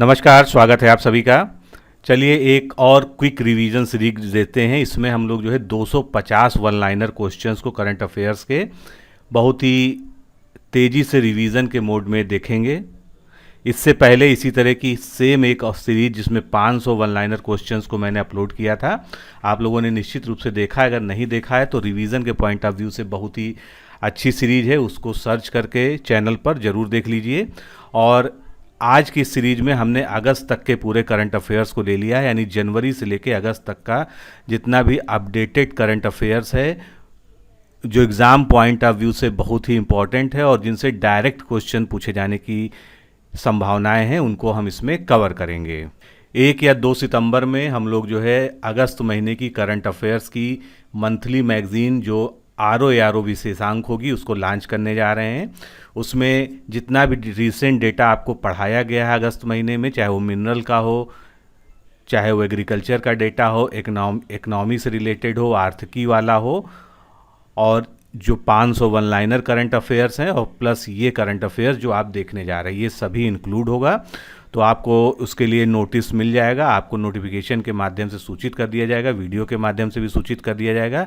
नमस्कार, स्वागत है आप सभी का। चलिए एक और क्विक रिवीजन सीरीज देते हैं। इसमें हम लोग जो है 250 वन लाइनर क्वेश्चंस को करंट अफेयर्स के बहुत ही तेज़ी से रिवीजन के मोड में देखेंगे। इससे पहले इसी तरह की सेम एक सीरीज जिसमें 500 वन लाइनर क्वेश्चंस को मैंने अपलोड किया था, आप लोगों ने निश्चित रूप से देखा है। अगर नहीं देखा है तो रिवीजन के पॉइंट ऑफ व्यू से बहुत ही अच्छी सीरीज है, उसको सर्च करके चैनल पर ज़रूर देख लीजिए। और आज की सीरीज में हमने अगस्त तक के पूरे करंट अफेयर्स को ले लिया है, यानी जनवरी से लेके अगस्त तक का जितना भी अपडेटेड करंट अफेयर्स है, जो एग्ज़ाम पॉइंट ऑफ व्यू से बहुत ही इंपॉर्टेंट है और जिनसे डायरेक्ट क्वेश्चन पूछे जाने की संभावनाएं हैं, उनको हम इसमें कवर करेंगे। 1 या 2 सितंबर में हम लोग जो है अगस्त महीने की करंट अफेयर्स की मंथली मैगजीन जो आर ओ विशेषांक होगी उसको लॉन्च करने जा रहे हैं। उसमें जितना भी रिसेंट डेटा आपको पढ़ाया गया है अगस्त महीने में, चाहे वो मिनरल का हो, चाहे वो एग्रीकल्चर का डेटा हो, इकनॉमी से रिलेटेड हो, आर्थिकी वाला हो, और जो 500 वन लाइनर करंट अफेयर्स हैं और प्लस ये करंट अफेयर्स जो आप देखने जा रहे हैं, ये सभी इंक्लूड होगा। तो आपको उसके लिए नोटिस मिल जाएगा, आपको नोटिफिकेशन के माध्यम से सूचित कर दिया जाएगा, वीडियो के माध्यम से भी सूचित कर दिया जाएगा।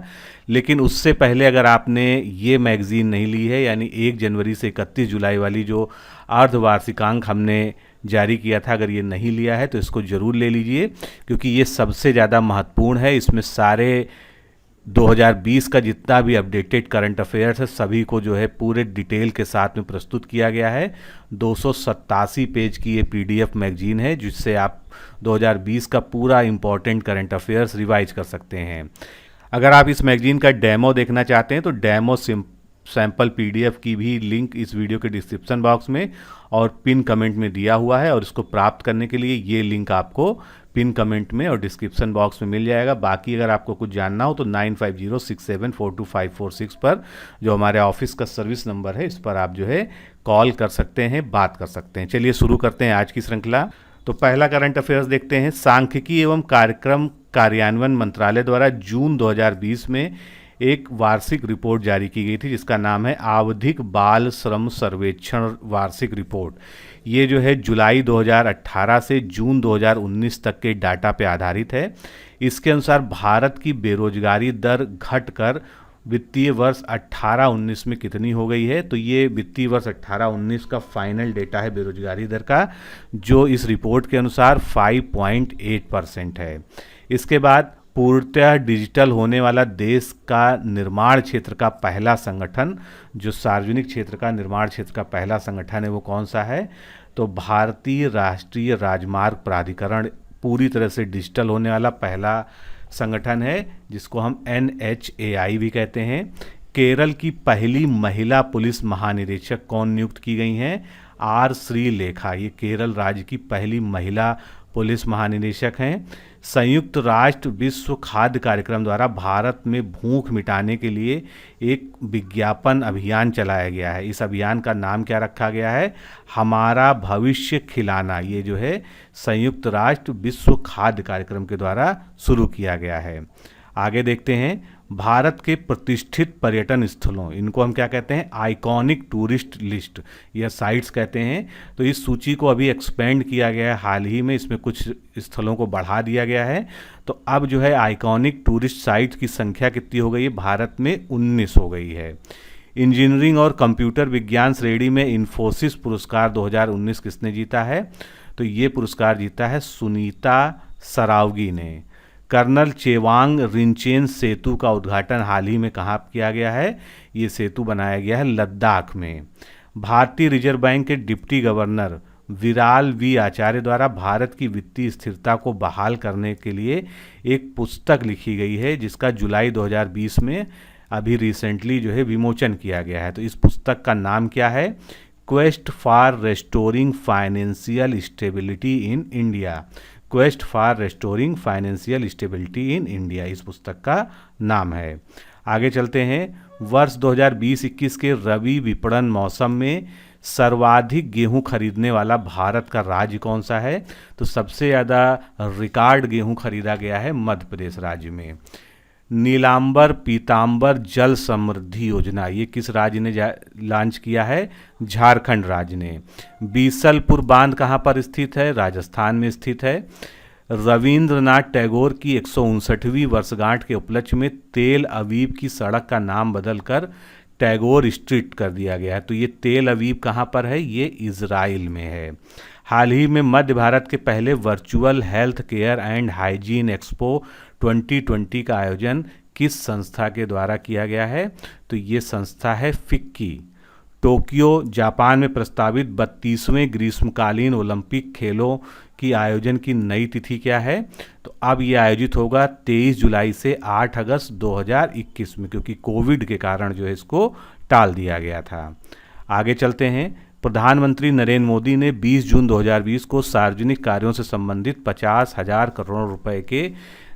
लेकिन उससे पहले अगर आपने ये मैगज़ीन नहीं ली है, यानी 1 जनवरी से 31 जुलाई वाली जो अर्धवार्षिकांक हमने जारी किया था, अगर ये नहीं लिया है तो इसको ज़रूर ले लीजिए, क्योंकि ये सबसे ज़्यादा महत्वपूर्ण है। इसमें सारे 2020 का जितना भी अपडेटेड करंट अफेयर्स है सभी को जो है पूरे डिटेल के साथ में प्रस्तुत किया गया है। 287 पेज की ये पीडीएफ मैगजीन है, जिससे आप 2020 का पूरा इम्पोर्टेंट करंट अफेयर्स रिवाइज कर सकते हैं। अगर आप इस मैगजीन का डेमो देखना चाहते हैं तो डेमो सैम्पल पीडीएफ की भी लिंक इस वीडियो के डिस्क्रिप्शन बॉक्स में और पिन कमेंट में दिया हुआ है, और इसको प्राप्त करने के लिए ये लिंक आपको पिन कमेंट में और डिस्क्रिप्शन बॉक्स में मिल जाएगा। बाकी अगर आपको कुछ जानना हो तो 9506742546 पर जो हमारे ऑफिस का सर्विस नंबर है, इस पर आप जो है कॉल कर सकते हैं, बात कर सकते हैं। चलिए शुरू करते हैं आज की श्रृंखला। तो पहला करंट अफेयर्स देखते हैं। सांख्यिकी एवं कार्यक्रम कार्यान्वयन मंत्रालय द्वारा जून 2020 में एक वार्षिक रिपोर्ट जारी की गई थी, जिसका नाम है आवधिक बाल श्रम सर्वेक्षण वार्षिक रिपोर्ट। ये जो है जुलाई 2018 से जून 2019 तक के डाटा पे आधारित है। इसके अनुसार भारत की बेरोजगारी दर घटकर वित्तीय वर्ष 18-19 में कितनी हो गई है, तो ये वित्तीय वर्ष 18-19 का फाइनल डेटा है बेरोजगारी दर का, जो इस रिपोर्ट के अनुसार 5.8% है। इसके बाद पूर्णतः डिजिटल होने वाला देश का निर्माण क्षेत्र का पहला संगठन, जो सार्वजनिक क्षेत्र का निर्माण क्षेत्र का पहला संगठन है, वो कौन सा है, तो भारतीय राष्ट्रीय राजमार्ग प्राधिकरण पूरी तरह से डिजिटल होने वाला पहला संगठन है, जिसको हम NHAI भी कहते हैं। केरल की पहली महिला पुलिस महानिरीक्षक कौन नियुक्त की गई हैं, R श्रीलेखा। ये केरल राज्य की पहली महिला पुलिस महानिदेशक हैं। संयुक्त राष्ट्र विश्व खाद्य कार्यक्रम द्वारा भारत में भूख मिटाने के लिए एक विज्ञापन अभियान चलाया गया है। इस अभियान का नाम क्या रखा गया है, हमारा भविष्य खिलाना। ये जो है संयुक्त राष्ट्र विश्व खाद्य कार्यक्रम के द्वारा शुरू किया गया है। आगे देखते हैं। भारत के प्रतिष्ठित पर्यटन स्थलों, इनको हम क्या कहते हैं, आइकॉनिक टूरिस्ट लिस्ट या साइट्स कहते हैं। तो इस सूची को अभी एक्सपेंड किया गया है हाल ही में, इसमें कुछ स्थलों को बढ़ा दिया गया है। तो अब जो है आइकॉनिक टूरिस्ट साइट्स की संख्या कितनी हो गई है, भारत में 19 हो गई है। इंजीनियरिंग और कंप्यूटर विज्ञान श्रेणी में इन्फोसिस पुरस्कार 2019 किसने जीता है, तो ये पुरस्कार जीता है सुनीता सरावगी ने। कर्नल चेवांग रिंचेन सेतु का उद्घाटन हाल ही में कहाँ किया गया है, ये सेतु बनाया गया है लद्दाख में। भारतीय रिजर्व बैंक के डिप्टी गवर्नर विराल वी आचार्य द्वारा भारत की वित्तीय स्थिरता को बहाल करने के लिए एक पुस्तक लिखी गई है, जिसका जुलाई 2020 में अभी रिसेंटली जो है विमोचन किया गया है। तो इस पुस्तक का नाम क्या है, quest for restoring financial stability in India. Quest for restoring financial stability in India इस पुस्तक का नाम है। आगे चलते हैं। वर्ष 2020-21 के रबी विपणन मौसम में सर्वाधिक गेहूं खरीदने वाला भारत का राज्य कौन सा है, तो सबसे ज़्यादा रिकॉर्ड गेहूं खरीदा गया है मध्य प्रदेश राज्य में। नीलांबर पीतांबर जल समृद्धि योजना, ये किस राज्य ने लॉन्च किया है? झारखंड राज्य ने। बीसलपुर बांध कहाँ पर स्थित है? राजस्थान में स्थित है। रविंद्रनाथ टैगोर की 159वीं वर्षगांठ के उपलक्ष्य में तेल अवीव की सड़क का नाम बदलकर टैगोर स्ट्रीट कर दिया गया है। तो ये तेल अवीव कहाँ पर है? ये इजराइल में है। हाल ही में मध्य भारत के पहले virtual health care and hygiene expo 2020 का आयोजन किस संस्था के द्वारा किया गया है? तो ये संस्था है फिक्की। टोक्यो जापान में प्रस्तावित 32वें ग्रीष्मकालीन ओलंपिक खेलों की आयोजन की नई तिथि क्या है? तो अब ये आयोजित होगा 23 जुलाई से 8 अगस्त 2021 में, क्योंकि कोविड के कारण जो है इसको टाल दिया गया था। आगे चलते हैं। प्रधानमंत्री नरेंद्र मोदी ने 20 जून 2020 को सार्वजनिक कार्यों से संबंधित 50,000 करोड़ रुपए के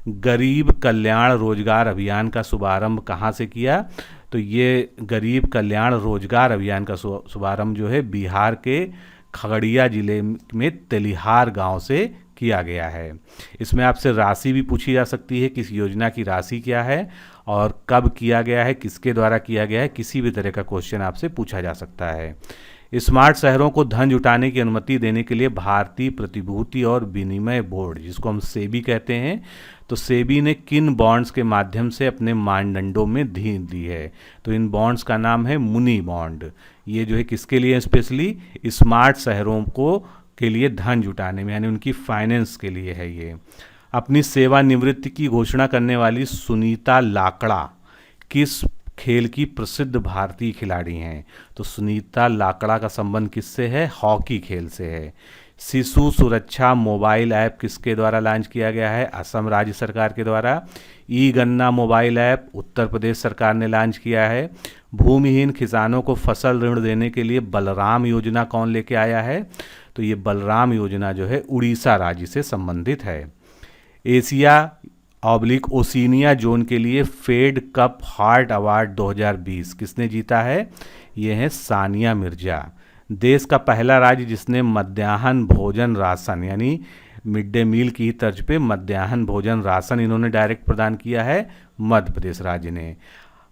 गरीब कल्याण रोजगार अभियान का शुभारंभ कहाँ से किया? तो ये गरीब कल्याण रोजगार अभियान का शुभारंभ जो है बिहार के खगड़िया जिले में तेलिहार गांव से किया गया है। इसमें आपसे राशि भी पूछी जा सकती है, किस योजना की राशि क्या है और कब किया गया है, किसके द्वारा किया गया है, किसी भी तरह का क्वेश्चन आपसे पूछा जा सकता है। स्मार्ट शहरों को धन जुटाने की अनुमति देने के लिए भारतीय प्रतिभूति और विनिमय बोर्ड, जिसको हम सेबी कहते हैं, तो सेबी ने किन बॉन्ड्स के माध्यम से अपने मानदंडों में ढील दी है? तो इन बॉन्ड्स का नाम है मुनी बॉन्ड। ये जो है किसके लिए? स्पेशली स्मार्ट शहरों को के लिए धन जुटाने में, यानी उनकी फाइनेंस के लिए है ये। अपनी सेवानिवृत्ति की घोषणा करने वाली सुनीता लाकड़ा किस खेल की प्रसिद्ध भारतीय खिलाड़ी हैं? तो सुनीता लाकड़ा का संबंध किससे है? हॉकी खेल से है। शिशु सुरक्षा मोबाइल ऐप किसके द्वारा लॉन्च किया गया है? असम राज्य सरकार के द्वारा। ई गन्ना मोबाइल ऐप उत्तर प्रदेश सरकार ने लॉन्च किया है। भूमिहीन किसानों को फसल ऋण देने के लिए बलराम योजना कौन लेके आया है? तो ये बलराम योजना जो है उड़ीसा राज्य से संबंधित है। एशिया ओशिनिया जोन के लिए फेड कप हार्ट अवार्ड 2020 किसने जीता है? ये है सानिया मिर्जा। देश का पहला राज्य जिसने मध्याह्न भोजन राशन, यानी मिड डे मील की तर्ज पे मध्याह्न भोजन राशन इन्होंने डायरेक्ट प्रदान किया है? मध्य प्रदेश राज्य ने।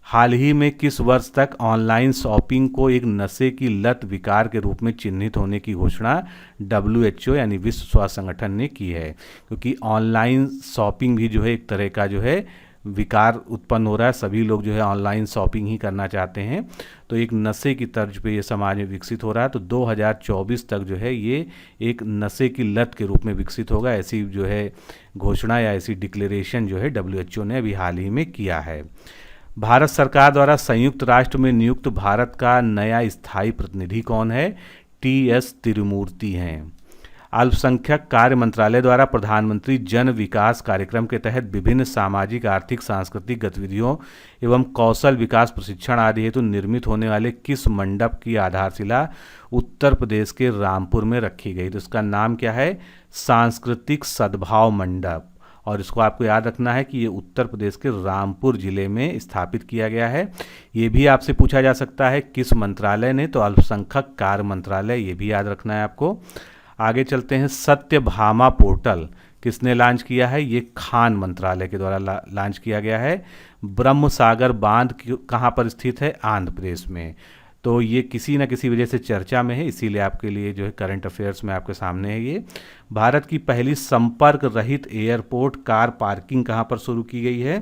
हाल ही में किस वर्ष तक ऑनलाइन शॉपिंग को एक नशे की लत विकार के रूप में चिन्हित होने की घोषणा WHO यानी विश्व स्वास्थ्य संगठन ने की है? क्योंकि ऑनलाइन शॉपिंग भी जो है एक तरह का जो है विकार उत्पन्न हो रहा है, सभी लोग जो है ऑनलाइन शॉपिंग ही करना चाहते हैं, तो एक नशे की तर्ज पे ये समाज में विकसित हो रहा है। तो 2024 तक जो है ये एक नशे की लत के रूप में विकसित होगा, ऐसी जो है घोषणा या ऐसी डिक्लेरेशन जो है WHO ने अभी हाल ही में किया है। भारत सरकार द्वारा संयुक्त राष्ट्र में नियुक्त भारत का नया स्थायी प्रतिनिधि कौन है? TS तिरुमूर्ति हैं। अल्पसंख्यक कार्य मंत्रालय द्वारा प्रधानमंत्री जन विकास कार्यक्रम के तहत विभिन्न सामाजिक आर्थिक सांस्कृतिक गतिविधियों एवं कौशल विकास प्रशिक्षण आदि हेतु निर्मित होने वाले किस मंडप की आधारशिला उत्तर प्रदेश के रामपुर में रखी गई? तो इसका नाम क्या है? सांस्कृतिक सद्भाव मंडप। और इसको आपको याद रखना है कि ये उत्तर प्रदेश के रामपुर जिले में स्थापित किया गया है। ये भी आपसे पूछा जा सकता है किस मंत्रालय ने? तो अल्पसंख्यक कार्य मंत्रालय, ये भी याद रखना है आपको। आगे चलते हैं। सत्यभामा पोर्टल किसने लॉन्च किया है? ये खान मंत्रालय के द्वारा लॉन्च किया गया है। ब्रह्म सागर बांध कहाँ पर स्थित है? आंध्र प्रदेश में। तो ये किसी न किसी वजह से चर्चा में है, इसीलिए आपके लिए जो है करंट अफेयर्स में आपके सामने है ये। भारत की पहली संपर्क रहित एयरपोर्ट कार पार्किंग कहाँ पर शुरू की गई है?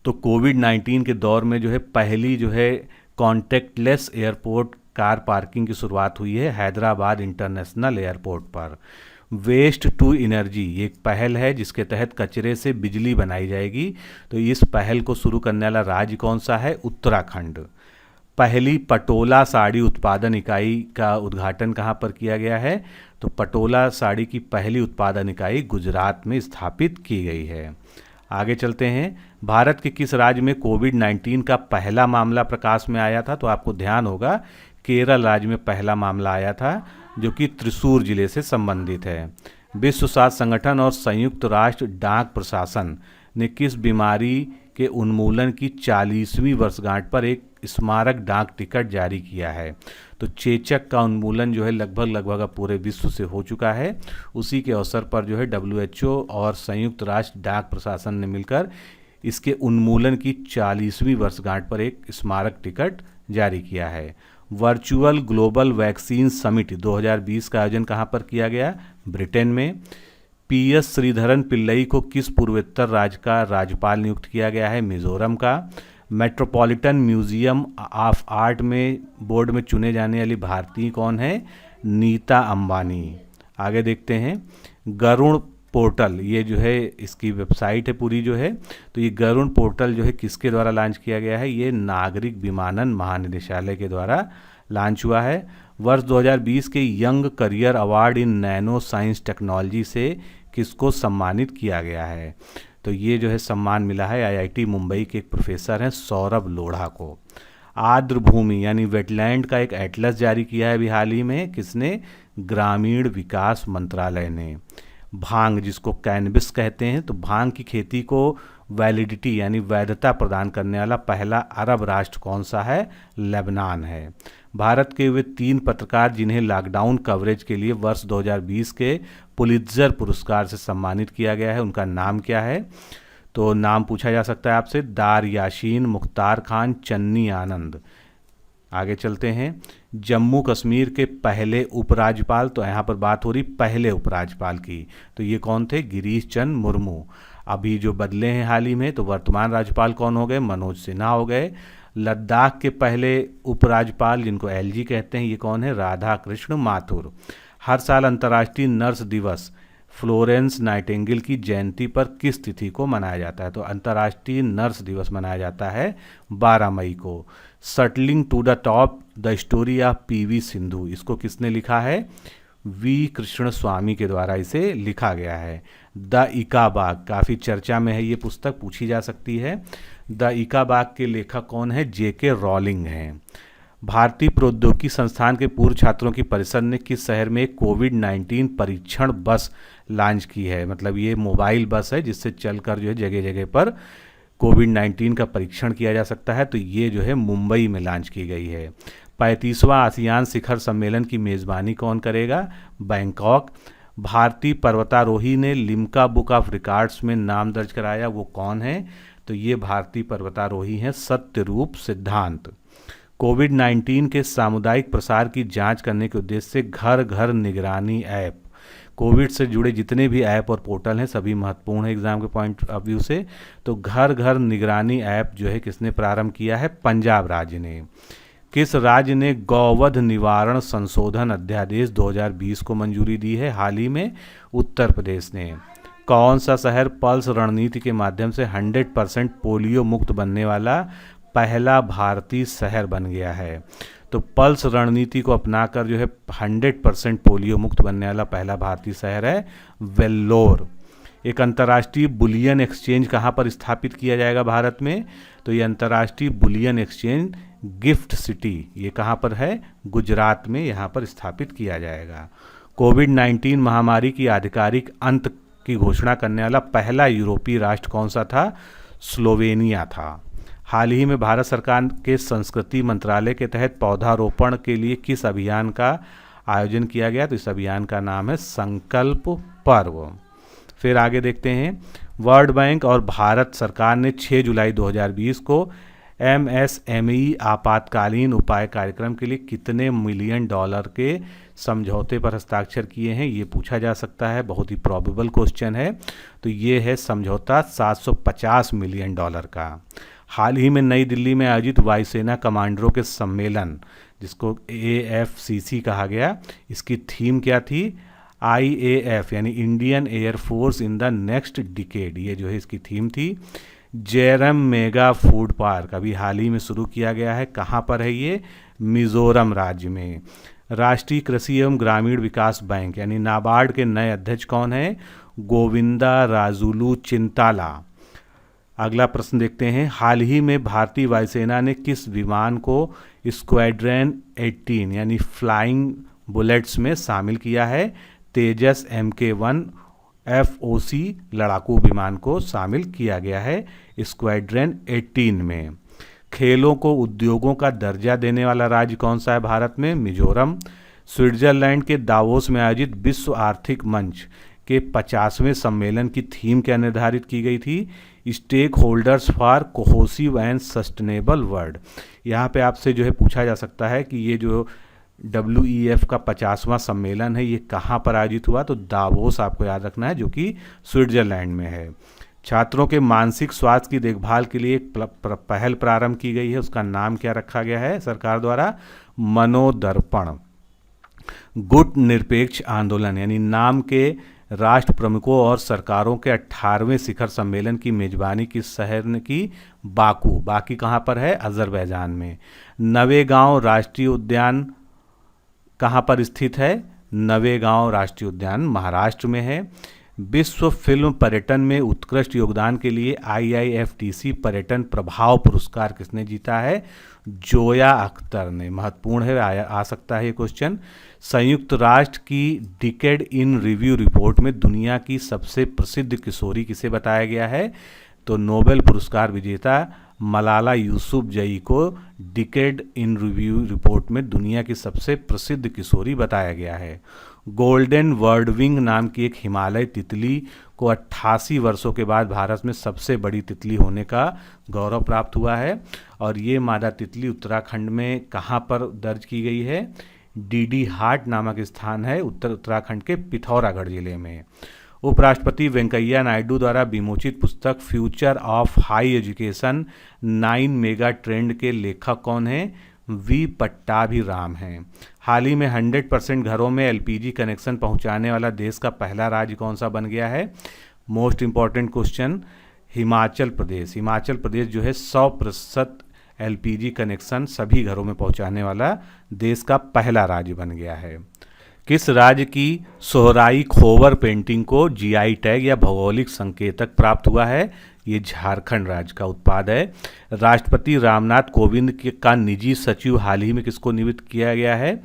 तो कोविड-19 के दौर में जो है पहली जो है कॉन्टेक्टलेस एयरपोर्ट कार पार्किंग की शुरुआत हुई है हैदराबाद इंटरनेशनल एयरपोर्ट पर। वेस्ट टू एनर्जी ये एक पहल है जिसके तहत कचरे से बिजली बनाई जाएगी। तो इस पहल को शुरू करने वाला राज्य कौन सा है? उत्तराखंड। पहली पटोला साड़ी उत्पादन इकाई का उद्घाटन कहाँ पर किया गया है? तो पटोला साड़ी की पहली उत्पादन इकाई गुजरात में स्थापित की गई है। आगे चलते हैं। भारत के किस राज्य में कोविड-19 का पहला मामला प्रकाश में आया था? तो आपको ध्यान होगा केरल राज्य में पहला मामला आया था, जो कि त्रिशूर जिले से संबंधित है। विश्व स्वास्थ्य संगठन और संयुक्त राष्ट्र डाक प्रशासन ने किस बीमारी के उन्मूलन की 40वीं वर्षगांठ पर एक स्मारक डाक टिकट जारी किया है? तो चेचक का उन्मूलन जो है लगभग पूरे विश्व से हो चुका है। उसी के अवसर पर जो है WHO और संयुक्त राष्ट्र डाक प्रशासन ने मिलकर इसके उन्मूलन की 40वीं वर्षगांठ पर एक स्मारक टिकट जारी किया है। वर्चुअल ग्लोबल वैक्सीन समिट 2020 का आयोजन कहाँ पर किया गया? ब्रिटेन में। PS श्रीधरन पिल्लई को किस पूर्वोत्तर राज्य का राज्यपाल नियुक्त किया गया है? मिजोरम का। मेट्रोपॉलिटन म्यूजियम ऑफ आर्ट में बोर्ड में चुने जाने वाली भारतीय कौन है? नीता अंबानी। आगे देखते हैं, गरुड़ पोर्टल, ये जो है इसकी वेबसाइट है पूरी जो है, तो ये गरुड़ पोर्टल जो है किसके द्वारा लॉन्च किया गया है? ये नागरिक विमानन महानिदेशालय के द्वारा लॉन्च हुआ है। वर्ष 2020 के young career award in nano science technology से किसको सम्मानित किया गया है? तो ये जो है सम्मान मिला है IIT मुंबई के एक प्रोफेसर हैं सौरभ लोढ़ा को। आर्द्र भूमि यानी वेटलैंड का एक एटलस जारी किया है अभी हाल ही में, किसने? ग्रामीण विकास मंत्रालय ने। भांग, जिसको कैनबिस कहते हैं, तो भांग की खेती को वैलिडिटी यानी वैधता प्रदान करने वाला पहला अरब राष्ट्र कौन सा है? लेबनान है। भारत के वे 3 पत्रकार जिन्हें लॉकडाउन कवरेज के लिए वर्ष 2020 के पुलित्जर पुरस्कार से सम्मानित किया गया है, उनका नाम क्या है? तो नाम पूछा जा सकता है आपसे, दार याशीन, मुख्तार खान, चन्नी आनंद। आगे चलते हैं, जम्मू कश्मीर के पहले उपराज्यपाल, तो यहाँ पर बात हो रही पहले उपराज्यपाल की, तो ये कौन थे? गिरीश चंद्र मुर्मू। अभी जो बदले हैं हाल ही में, तो वर्तमान राज्यपाल कौन हो गए? मनोज सिन्हा हो गए। लद्दाख के पहले उपराज्यपाल, जिनको LG कहते हैं, ये कौन है? राधा कृष्ण माथुर। हर साल अंतर्राष्ट्रीय नर्स दिवस फ्लोरेंस नाइटिंगेल की जयंती पर किस तिथि को मनाया जाता है? तो अंतर्राष्ट्रीय नर्स दिवस मनाया जाता है 12 मई को। Shuttling to the top the story of PV Sindhu, इसको किसने लिखा है? V कृष्ण स्वामी के द्वारा इसे लिखा गया है। द इका बाग, काफ़ी चर्चा में है ये पुस्तक, पूछी जा सकती है। द इका बाग के लेखक कौन है? JK रॉलिंग हैं। भारतीय प्रौद्योगिकी संस्थान के पूर्व छात्रों की परिषद ने किस शहर में कोविड-19 परीक्षण बस लॉन्च की है? मतलब ये मोबाइल बस है जिससे चलकर जो है जगह जगह पर कोविड-19 का परीक्षण किया जा सकता है, तो ये जो है मुंबई में लॉन्च की गई है। 35वां आसियान शिखर सम्मेलन की मेज़बानी कौन करेगा? बैंकॉक। भारतीय पर्वतारोही ने लिम्का बुक ऑफ रिकॉर्ड्स में नाम दर्ज कराया, वो कौन है? तो ये भारतीय पर्वतारोही हैं सत्यरूप सिद्धांत। कोविड-19 के सामुदायिक प्रसार की जांच करने के उद्देश्य से घर घर निगरानी ऐप, कोविड से जुड़े जितने भी ऐप और पोर्टल हैं सभी महत्वपूर्ण है एग्जाम के पॉइंट ऑफ व्यू से, तो घर घर निगरानी ऐप जो है किसने प्रारंभ किया है? पंजाब राज्य ने। किस राज्य ने गौवध निवारण संशोधन अध्यादेश 2020 को मंजूरी दी है हाल ही में? उत्तर प्रदेश ने। कौन सा शहर पल्स रणनीति के माध्यम से 100% पोलियो मुक्त बनने वाला पहला भारतीय शहर बन गया है? तो पल्स रणनीति को अपनाकर जो है 100% पोलियो मुक्त बनने वाला पहला भारतीय शहर है वेल्लोर। एक अंतर्राष्ट्रीय बुलियन एक्सचेंज कहाँ पर स्थापित किया जाएगा भारत में? तो ये अंतर्राष्ट्रीय बुलियन एक्सचेंज गिफ्ट सिटी, ये कहाँ पर है? गुजरात में, यहाँ पर स्थापित किया जाएगा। कोविड-19 महामारी की आधिकारिक अंत की घोषणा करने वाला पहला यूरोपीय राष्ट्र कौन सा था? स्लोवेनिया था। हाल ही में भारत सरकार के संस्कृति मंत्रालय के तहत पौधारोपण के लिए किस अभियान का आयोजन किया गया? तो इस अभियान का नाम है संकल्प पर्व। फिर आगे देखते हैं, वर्ल्ड बैंक और भारत सरकार ने 6 जुलाई 2020 को MSME आपातकालीन उपाय कार्यक्रम के लिए कितने मिलियन डॉलर के समझौते पर हस्ताक्षर किए हैं? ये पूछा जा सकता है, बहुत ही प्रोबेबल क्वेश्चन है। तो ये है समझौता 750 मिलियन डॉलर का। हाल ही में नई दिल्ली में आयोजित वायुसेना कमांडरों के सम्मेलन, जिसको AFCC कहा गया, इसकी थीम क्या थी? IAF यानी Indian air force in the next decade, ये जो है इसकी थीम थी। जयराम मेगा फूड पार्क अभी हाल ही में शुरू किया गया है, कहाँ पर है ये? मिजोरम राज्य में। राष्ट्रीय कृषि एवं ग्रामीण विकास बैंक यानी नाबार्ड के नए अध्यक्ष कौन है? गोविंदा राजुलू चिंताला। अगला प्रश्न देखते हैं, हाल ही में भारतीय वायुसेना ने किस विमान को स्क्वाड्रन 18 यानी फ्लाइंग बुलेट्स में शामिल किया है? तेजस MK1 FOC लड़ाकू विमान को शामिल किया गया है स्क्वाड्रन 18 में। खेलों को उद्योगों का दर्जा देने वाला राज्य कौन सा है भारत में? मिजोरम। स्विट्जरलैंड के दावोस में आयोजित विश्व आर्थिक मंच के 50वें सम्मेलन की थीम क्या निर्धारित की गई थी? Stakeholders for cohesive and sustainable world. यहाँ पे आपसे जो है पूछा जा सकता है कि ये जो WEF का 50वां सम्मेलन है ये कहाँ पर आयोजित हुआ? तो दावोस आपको याद रखना है, जो कि स्विट्जरलैंड में है। छात्रों के मानसिक स्वास्थ्य की देखभाल के लिए एक पहल प्रारंभ की गई है, उसका नाम क्या रखा गया है सरकार द्वारा? मनोदर्पण। गुट निरपेक्ष आंदोलन यानी नाम के राष्ट्र प्रमुखों और सरकारों के 18वें शिखर सम्मेलन की मेजबानी किस शहर ने की? बाकू। बाकी कहाँ पर है? अजरबैजान में। नवेगांव राष्ट्रीय उद्यान कहाँ पर स्थित है? नवेगांव राष्ट्रीय उद्यान महाराष्ट्र में है। विश्व फिल्म पर्यटन में उत्कृष्ट योगदान के लिए IIFTC पर्यटन प्रभाव पुरस्कार किसने जीता है? जोया अख्तर ने। महत्वपूर्ण है, आ सकता है ये क्वेश्चन। संयुक्त राष्ट्र की डिकेड इन रिव्यू रिपोर्ट में दुनिया की सबसे प्रसिद्ध किशोरी किसे बताया गया है? तो नोबेल पुरस्कार विजेता मलाला यूसुफजई को डिकेड इन रिव्यू रिपोर्ट में दुनिया की सबसे प्रसिद्ध किशोरी बताया गया है। गोल्डन वर्डविंग नाम की एक हिमालय तितली को 88 वर्षों के बाद भारत में सबसे बड़ी तितली होने का गौरव प्राप्त हुआ है, और ये मादा तितली उत्तराखंड में कहाँ पर दर्ज की गई है? डीडी हाट नामक स्थान है उत्तराखंड के पिथौरागढ़ जिले में। उपराष्ट्रपति वेंकैया नायडू द्वारा विमोचित पुस्तक future of high education 9 mega trend के लेखक कौन हैं? वी पट्टाभिराम हैं। हाल ही में 100% घरों में LPG कनेक्शन पहुंचाने वाला देश का पहला राज्य कौन सा बन गया है? Most important question, Himachal Pradesh. Himachal Pradesh जो है 100% LPG कनेक्शन सभी घरों में पहुंचाने वाला देश का पहला राज्य बन गया है। किस राज्य की सोहराई खोवर पेंटिंग को GI टैग या भौगोलिक संकेतक प्राप्त हुआ है? ये झारखंड राज्य का उत्पाद है। राष्ट्रपति रामनाथ कोविंद का निजी सचिव हाल ही में किसको नियुक्त किया गया है?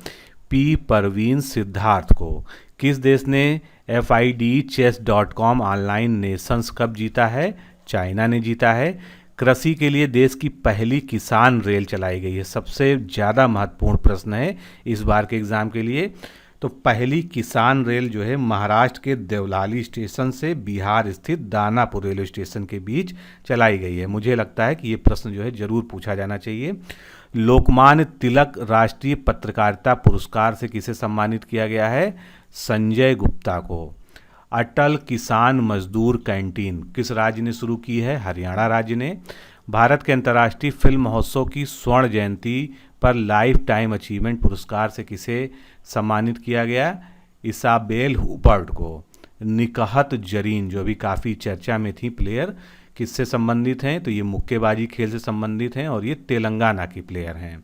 P परवीन सिद्धार्थ को। किस देश ने FIDchess.com ऑनलाइन नेशंस कप जीता है? चाइना ने जीता है। कृषि के लिए देश की पहली किसान रेल चलाई गई है। सबसे ज़्यादा महत्वपूर्ण प्रश्न है इस बार के एग्ज़ाम के लिए। तो पहली किसान रेल जो है महाराष्ट्र के देवलाली स्टेशन से बिहार स्थित दानापुर रेलवे स्टेशन के बीच चलाई गई है। मुझे लगता है कि ये प्रश्न जो है जरूर पूछा जाना चाहिए। लोकमान्य तिलक राष्ट्रीय पत्रकारिता पुरस्कार से किसे सम्मानित किया गया है? संजय गुप्ता को। अटल किसान मजदूर कैंटीन किस राज्य ने शुरू की है? हरियाणा राज्य ने। भारत के अंतर्राष्ट्रीय फिल्म महोत्सव की स्वर्ण जयंती पर लाइफ टाइम अचीवमेंट पुरस्कार से किसे सम्मानित किया गया? इसाबेल हुपर्ट को। निकहत जरीन जो भी काफ़ी चर्चा में थी प्लेयर, किससे संबंधित हैं? तो ये मुक्केबाजी खेल से संबंधित हैं और ये तेलंगाना की प्लेयर हैं।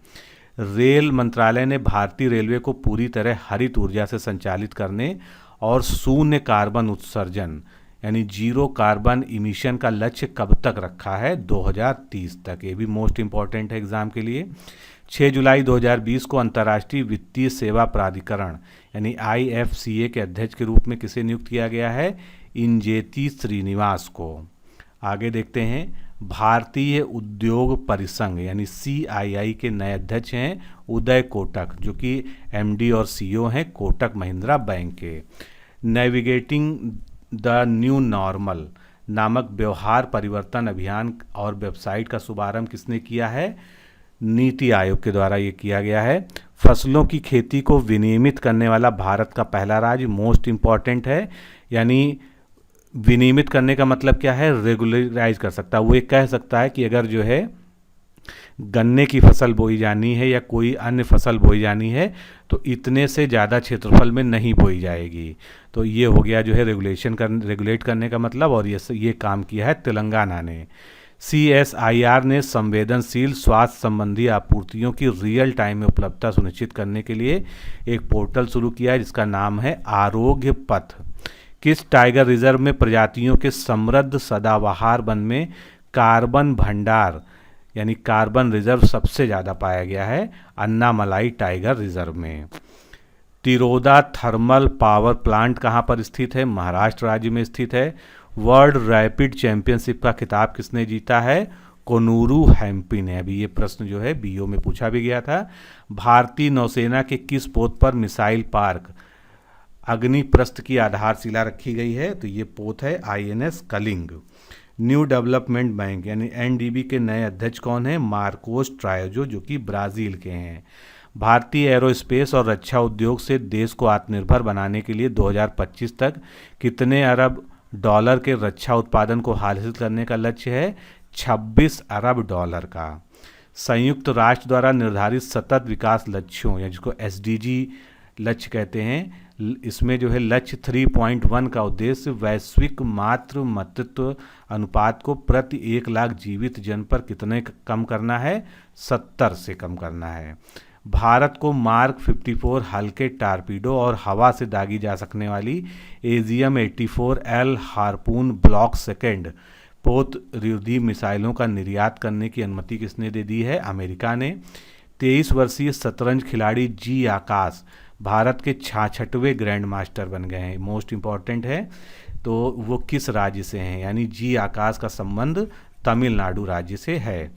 रेल मंत्रालय ने भारतीय रेलवे को पूरी तरह हरित ऊर्जा से संचालित करने और शून्य कार्बन उत्सर्जन यानी जीरो कार्बन इमिशन का लक्ष्य कब तक रखा है? 2030 तक। ये भी मोस्ट इंपॉर्टेंट है एग्जाम के लिए। 6 जुलाई 2020 को अंतर्राष्ट्रीय वित्तीय सेवा प्राधिकरण यानी IFCA के अध्यक्ष के रूप में किसे नियुक्त किया गया है? इंजेती श्रीनिवास को। आगे देखते हैं, भारतीय उद्योग परिसंघ यानी CII के नए अध्यक्ष हैं उदय कोटक, जो कि MD और CEO हैं कोटक महिंद्रा बैंक के। नेविगेटिंग द न्यू नॉर्मल नामक व्यवहार परिवर्तन अभियान और वेबसाइट का शुभारंभ किसने किया है? नीति आयोग के द्वारा ये किया गया है। फसलों की खेती को विनियमित करने वाला भारत का पहला राज्य, मोस्ट इम्पॉर्टेंट है। यानी विनियमित करने का मतलब क्या है? रेगुलराइज कर सकता है। वो ये कह सकता है कि अगर जो है गन्ने की फसल बोई जानी है या कोई अन्य फसल बोई जानी है तो इतने से ज़्यादा क्षेत्रफल में नहीं बोई जाएगी। तो ये हो गया जो है रेगुलेट करने का मतलब, और ये काम किया है तेलंगाना ने। CSIR ने संवेदनशील स्वास्थ्य संबंधी आपूर्तियों की रियल टाइम में उपलब्धता सुनिश्चित करने के लिए एक पोर्टल शुरू किया है जिसका नाम है आरोग्य पथ। किस टाइगर रिजर्व में प्रजातियों के समृद्ध सदाबहार वन में कार्बन भंडार यानी कार्बन रिजर्व सबसे ज़्यादा पाया गया है? अन्नामलाई टाइगर रिजर्व में। तिरोदा थर्मल पावर प्लांट कहाँ पर स्थित है? महाराष्ट्र राज्य में स्थित है। वर्ल्ड रैपिड चैंपियनशिप का खिताब किसने जीता है? कोनूरू हैम्पी ने। अभी ये प्रश्न जो है BO में पूछा भी गया था। भारतीय नौसेना के किस पोत पर मिसाइल पार्क अग्निप्रस्थ की आधारशिला रखी गई है, तो ये पोत है INS Kalinga. New development bank यानी एनडीबी के नए अध्यक्ष कौन हैं? मार्कोस ट्रायोजो, जो कि ब्राज़ील के हैं। भारतीय एरोस्पेस और रक्षा उद्योग से देश को आत्मनिर्भर बनाने के लिए 2025 तक कितने अरब डॉलर के रक्षा उत्पादन को हासिल करने का लक्ष्य है? 26 अरब डॉलर का। संयुक्त राष्ट्र द्वारा निर्धारित सतत विकास लक्ष्यों या जिसको एसडीजी लक्ष्य कहते हैं, इसमें जो है लक्ष्य 3.1 का उद्देश्य वैश्विक मातृ मृत्यु अनुपात को प्रति 1 लाख जीवित जन पर कितने कम करना है? 70 से कम करना है। भारत को मार्क 54 हल्के टारपीडो और हवा से दागी जा सकने वाली एजियम 84L हार्पून ब्लॉक सेकेंड पोत-रोधी मिसाइलों का निर्यात करने की अनुमति किसने दे दी है? अमेरिका ने। 23 वर्षीय शतरंज खिलाड़ी जी आकाश भारत के 66वें ग्रैंड मास्टर बन गए हैं। मोस्ट इम्पॉर्टेंट है, तो वो किस राज्य से हैं? यानी जी आकाश का संबंध तमिलनाडु राज्य से है।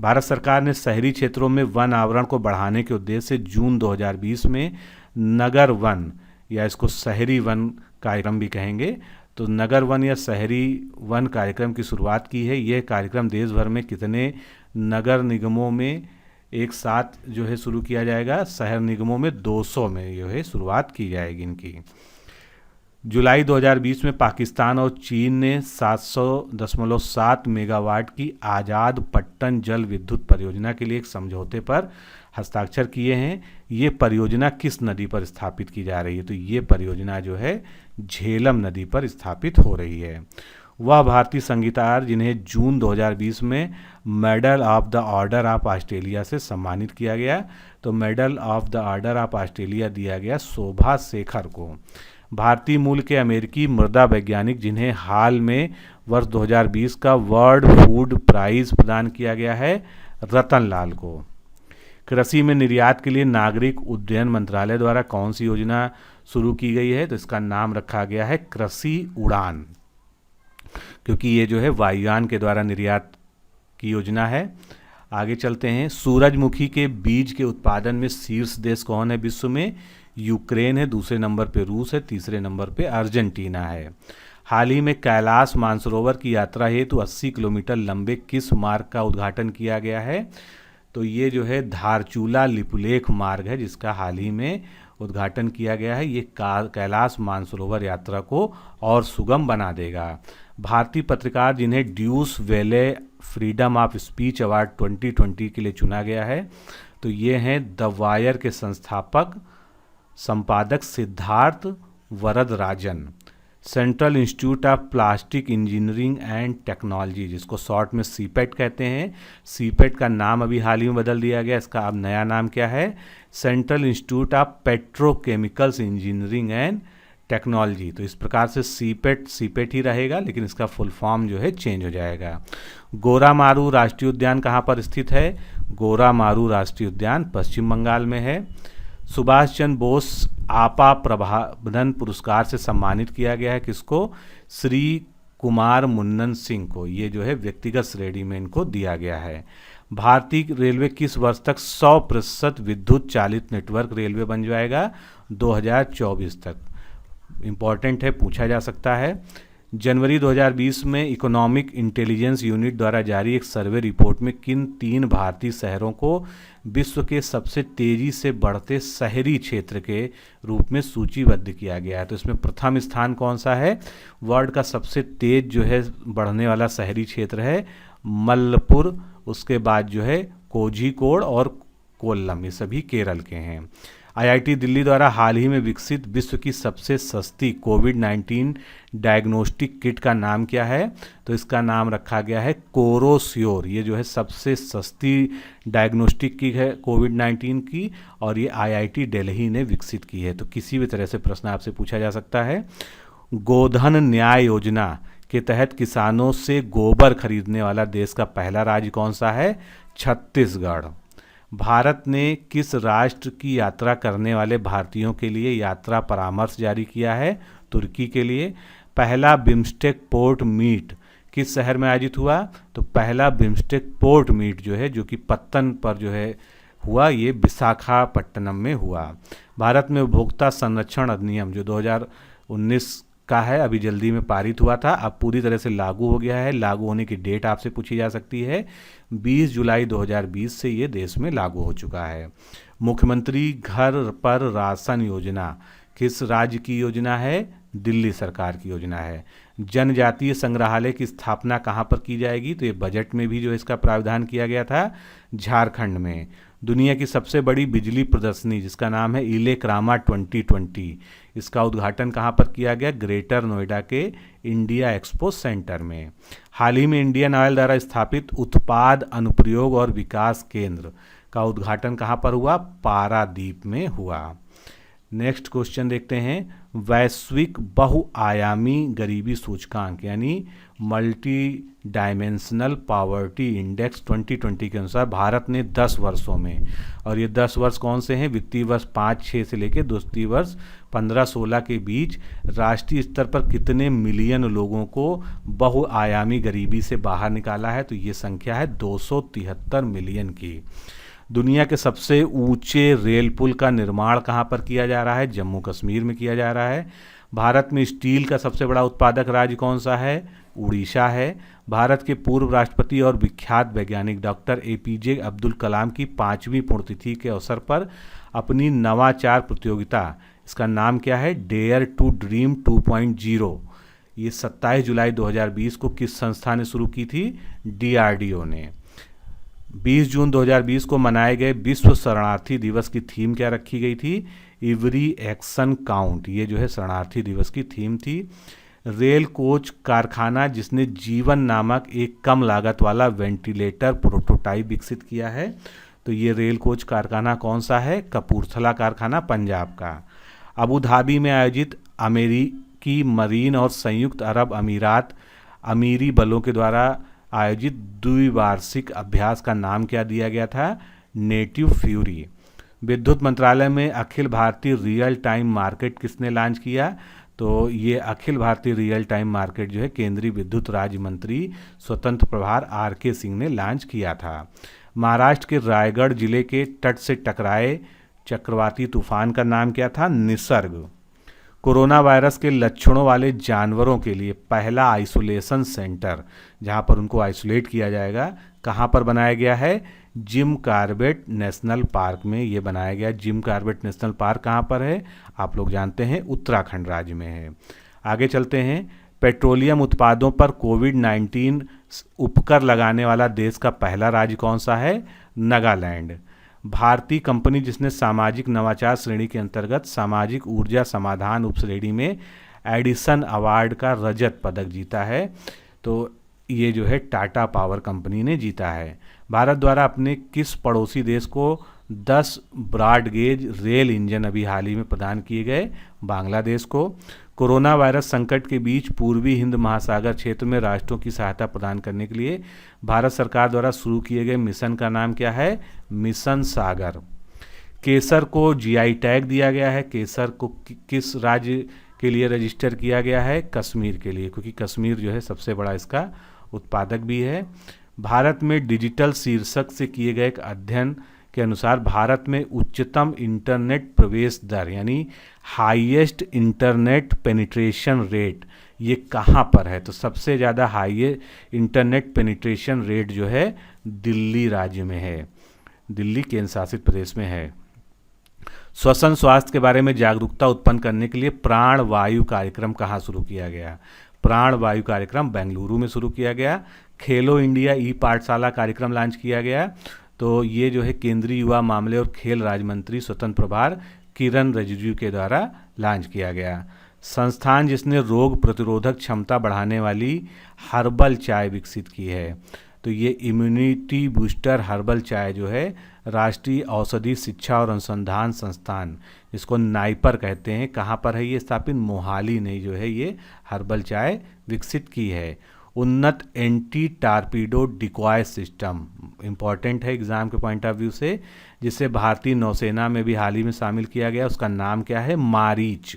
भारत सरकार ने शहरी क्षेत्रों में वन आवरण को बढ़ाने के उद्देश्य से जून 2020 में नगर वन या इसको शहरी वन कार्यक्रम भी कहेंगे, तो नगर वन या शहरी वन कार्यक्रम की शुरुआत की है। यह कार्यक्रम देश भर में कितने नगर निगमों में एक साथ जो है शुरू किया जाएगा? शहर निगमों में 200 में जो है शुरुआत की जाएगी इनकी। जुलाई 2020 में पाकिस्तान और चीन ने 700.7 मेगावाट की आज़ाद पट्टन जल विद्युत परियोजना के लिए एक समझौते पर हस्ताक्षर किए हैं। ये परियोजना किस नदी पर स्थापित की जा रही है? तो ये परियोजना जो है झेलम नदी पर स्थापित हो रही है। वह भारतीय संगीतकार जिन्हें जून 2020 में medal of the order of Australia से सम्मानित किया गया, तो medal of the order of Australia दिया गया शोभा शेखर को। भारतीय मूल के अमेरिकी मृदा वैज्ञानिक जिन्हें हाल में वर्ष 2020 का वर्ल्ड फूड प्राइज प्रदान किया गया है, रतन लाल को। कृषि में निर्यात के लिए नागरिक उड्डयन मंत्रालय द्वारा कौन सी योजना शुरू की गई है? तो इसका नाम रखा गया है कृषि उड़ान, क्योंकि ये जो है वायुयान के द्वारा निर्यात की योजना है। आगे चलते हैं। सूरजमुखी के बीज के उत्पादन में शीर्ष देश कौन है विश्व में? यूक्रेन है, दूसरे नंबर पे रूस है, तीसरे नंबर पे अर्जेंटीना है। हाल ही में कैलाश मानसरोवर की यात्रा हेतु 80 किलोमीटर लंबे किस मार्ग का उद्घाटन किया गया है? तो ये जो है धारचूला लिपुलेख मार्ग है, जिसका हाल ही में उद्घाटन किया गया है। ये कैलाश मानसरोवर यात्रा को और सुगम बना देगा। भारतीय पत्रकार जिन्हें ड्यूस वेले फ्रीडम ऑफ स्पीच अवार्ड 2020 के लिए चुना गया है, तो ये हैं द वायर के संस्थापक संपादक Siddharth Varadarajan. Central institute of plastic engineering and technology, जिसको शॉर्ट में सीपेट कहते हैं, सीपेट का नाम अभी हाल ही में बदल दिया गया। इसका अब नया नाम क्या है? Central institute of petrochemicals engineering and technology. तो इस प्रकार से सीपेट ही रहेगा, लेकिन इसका फुल फॉर्म जो है चेंज हो जाएगा। गोरामारू राष्ट्रीय उद्यान कहाँ पर स्थित है? गोरामारू राष्ट्रीय उद्यान पश्चिम बंगाल में है। सुभाष चंद्र बोस आपा प्रबंधन पुरस्कार से सम्मानित किया गया है किसको? श्री कुमार मुन्नन सिंह को। ये जो है व्यक्तिगत श्रेणी में इनको दिया गया है। भारतीय रेलवे किस वर्ष तक 100% विद्युत चालित नेटवर्क रेलवे बन जाएगा? 2024 तक। इम्पॉर्टेंट है, पूछा जा सकता है। जनवरी 2020 में इकोनॉमिक इंटेलिजेंस यूनिट द्वारा जारी एक सर्वे रिपोर्ट में किन 3 भारतीय शहरों को विश्व के सबसे तेजी से बढ़ते शहरी क्षेत्र के रूप में सूचीबद्ध किया गया है? तो इसमें प्रथम स्थान कौन सा है? वर्ल्ड का सबसे तेज जो है बढ़ने वाला शहरी क्षेत्र है मल्लपुर, उसके बाद जो है कोझिकोड और कोल्लम, ये सभी केरल के हैं। आईआईटी दिल्ली द्वारा हाल ही में विकसित विश्व की सबसे सस्ती कोविड-19 डायग्नोस्टिक किट का नाम क्या है? तो इसका नाम रखा गया है कोरोस्योर। ये जो है सबसे सस्ती डायग्नोस्टिक किट है कोविड-19 की, और ये आईआईटी दिल्ली ने विकसित की है। तो किसी भी तरह से प्रश्न आपसे पूछा जा सकता है। गोधन न्याय योजना के तहत किसानों से गोबर खरीदने वाला देश का पहला राज्य कौन सा है? छत्तीसगढ़। भारत ने किस राष्ट्र की यात्रा करने वाले भारतीयों के लिए यात्रा परामर्श जारी किया है? तुर्की के लिए। पहला बिम्स्टेक पोर्ट मीट किस शहर में आयोजित हुआ? तो पहला बिम्स्टेक पोर्ट मीट जो है, जो कि पत्तन पर जो है हुआ, ये विशाखापट्टनम में हुआ। भारत में उपभोक्ता संरक्षण अधिनियम जो 2019 का है, अभी जल्दी में पारित हुआ था, अब पूरी तरह से लागू हो गया है। लागू होने की डेट आपसे पूछी जा सकती है, 20 जुलाई 2020 से ये देश में लागू हो चुका है। मुख्यमंत्री घर पर राशन योजना किस राज्य की योजना है? दिल्ली सरकार की योजना है। जनजातीय संग्रहालय की स्थापना कहाँ पर की जाएगी? तो ये बजट में भी जो इसका प्रावधान किया गया था, झारखंड में। दुनिया की सबसे बड़ी बिजली प्रदर्शनी जिसका नाम है इलेक्रामा 2020, इसका उद्घाटन कहाँ पर किया गया? ग्रेटर नोएडा के इंडिया एक्सपो सेंटर में। हाल ही में इंडियन ऑयल द्वारा स्थापित उत्पाद अनुप्रयोग और विकास केंद्र का उद्घाटन कहाँ पर हुआ? पारादीप में हुआ। नेक्स्ट क्वेश्चन देखते हैं, वैश्विक बहुआयामी गरीबी सूचकांक यानी मल्टी डायमेंशनल पॉवर्टी इंडेक्स 2020 के अनुसार भारत ने 10 वर्षों में, और ये 10 वर्ष कौन से हैं? वित्तीय वर्ष 5-6 से लेकर वित्तीय वर्ष 15-16 के बीच राष्ट्रीय स्तर पर कितने मिलियन लोगों को बहुआयामी गरीबी से बाहर निकाला है? तो ये संख्या है 273 मिलियन की। दुनिया के सबसे ऊंचे रेल पुल का निर्माण कहाँ पर किया जा रहा है? जम्मू कश्मीर में किया जा रहा है। भारत में स्टील का सबसे बड़ा उत्पादक राज्य कौन सा है? उड़ीसा है। भारत के पूर्व राष्ट्रपति और विख्यात वैज्ञानिक डॉक्टर APJ अब्दुल कलाम की 5वीं पुण्यतिथि के अवसर पर अपनी नवाचार प्रतियोगिता, इसका नाम क्या है? डेयर टू ड्रीम 2.0, ये 27 जुलाई 2020 को किस संस्था ने शुरू की थी? DRDO ने। 20 जून 2020 को मनाए गए विश्व शरणार्थी दिवस की थीम क्या रखी गई थी? एवरी एक्शन काउंट, ये जो है शरणार्थी दिवस की थीम थी। रेल कोच कारखाना जिसने जीवन नामक एक कम लागत वाला वेंटिलेटर प्रोटोटाइप विकसित किया है, तो ये रेल कोच कारखाना कौन सा है? कपूरथला कारखाना, पंजाब का। अबू धाबी में आयोजित अमेरिकी मरीन और संयुक्त अरब अमीरात अमीरी बलों के द्वारा आयोजित द्विवार्षिक अभ्यास का नाम क्या दिया गया था? Native fury. विद्युत मंत्रालय में Akhil Bharatiya real time market किसने लॉन्च किया? तो ये Akhil Bharatiya real time market जो है केंद्रीय विद्युत राज्य मंत्री स्वतंत्र प्रभार RK सिंह ने लॉन्च किया था। महाराष्ट्र के रायगढ़ जिले के तट से टकराए चक्रवाती तूफान का नाम क्या था? निसर्ग। कोरोना वायरस के लक्षणों वाले जानवरों के लिए पहला आइसोलेशन सेंटर जहां पर उनको आइसोलेट किया जाएगा, कहां पर बनाया गया है? जिम कॉर्बेट नेशनल पार्क में ये बनाया गया। जिम कॉर्बेट नेशनल पार्क कहां पर है? आप लोग जानते हैं उत्तराखंड राज्य में है। आगे चलते हैं, पेट्रोलियम उत्पादों पर कोविड-19 उपकर लगाने वाला देश का पहला राज्य कौन सा है? नागालैंड। भारतीय कंपनी जिसने सामाजिक नवाचार श्रेणी के अंतर्गत सामाजिक ऊर्जा समाधान उपश्रेणी में एडिसन अवार्ड का रजत पदक जीता है, तो ये जो है टाटा पावर कंपनी ने जीता है। भारत द्वारा अपने किस पड़ोसी देश को 10 ब्रॉडगेज रेल इंजन अभी हाल ही में प्रदान किए गए? बांग्लादेश को। कोरोना वायरस संकट के बीच पूर्वी हिंद महासागर क्षेत्र में राष्ट्रों की सहायता प्रदान करने के लिए भारत सरकार द्वारा शुरू किए गए मिशन का नाम क्या है? मिशन सागर। केसर को GI टैग दिया गया है। केसर को किस राज्य के लिए रजिस्टर किया गया है? कश्मीर के लिए, क्योंकि कश्मीर जो है सबसे बड़ा इसका उत्पादक भी है। भारत में डिजिटल शीर्षक से किए गए एक अध्ययन के अनुसार भारत में उच्चतम इंटरनेट प्रवेश दर यानी हाईएस्ट इंटरनेट पेनिट्रेशन रेट ये कहाँ पर है? तो सबसे ज़्यादा हाईएस्ट इंटरनेट पेनिट्रेशन रेट जो है दिल्ली राज्य में है, दिल्ली केंद्र शासित प्रदेश में है। श्वसन स्वास्थ्य के बारे में जागरूकता उत्पन्न करने के लिए प्राण वायु कार्यक्रम कहाँ शुरू किया गया? प्राण वायु कार्यक्रम बेंगलुरु में शुरू किया गया। खेलो इंडिया पाठशाला कार्यक्रम लॉन्च किया गया, तो ये जो है केंद्रीय युवा मामले और खेल राज्य मंत्री स्वतंत्र प्रभार किरण रिजिजू के द्वारा लॉन्च किया गया। संस्थान जिसने रोग प्रतिरोधक क्षमता बढ़ाने वाली हर्बल चाय विकसित की है, तो ये इम्यूनिटी बूस्टर हर्बल चाय जो है राष्ट्रीय औषधि शिक्षा और अनुसंधान संस्थान जिसको नाइपर कहते हैं, कहाँ पर है ये स्थापित? मोहाली ने जो है ये हर्बल चाय विकसित की है। उन्नत anti torpedo decoy system important है एग्जाम के पॉइंट ऑफ व्यू से, जिसे भारतीय नौसेना में भी हाल ही में शामिल किया गया, उसका नाम क्या है? मारीच।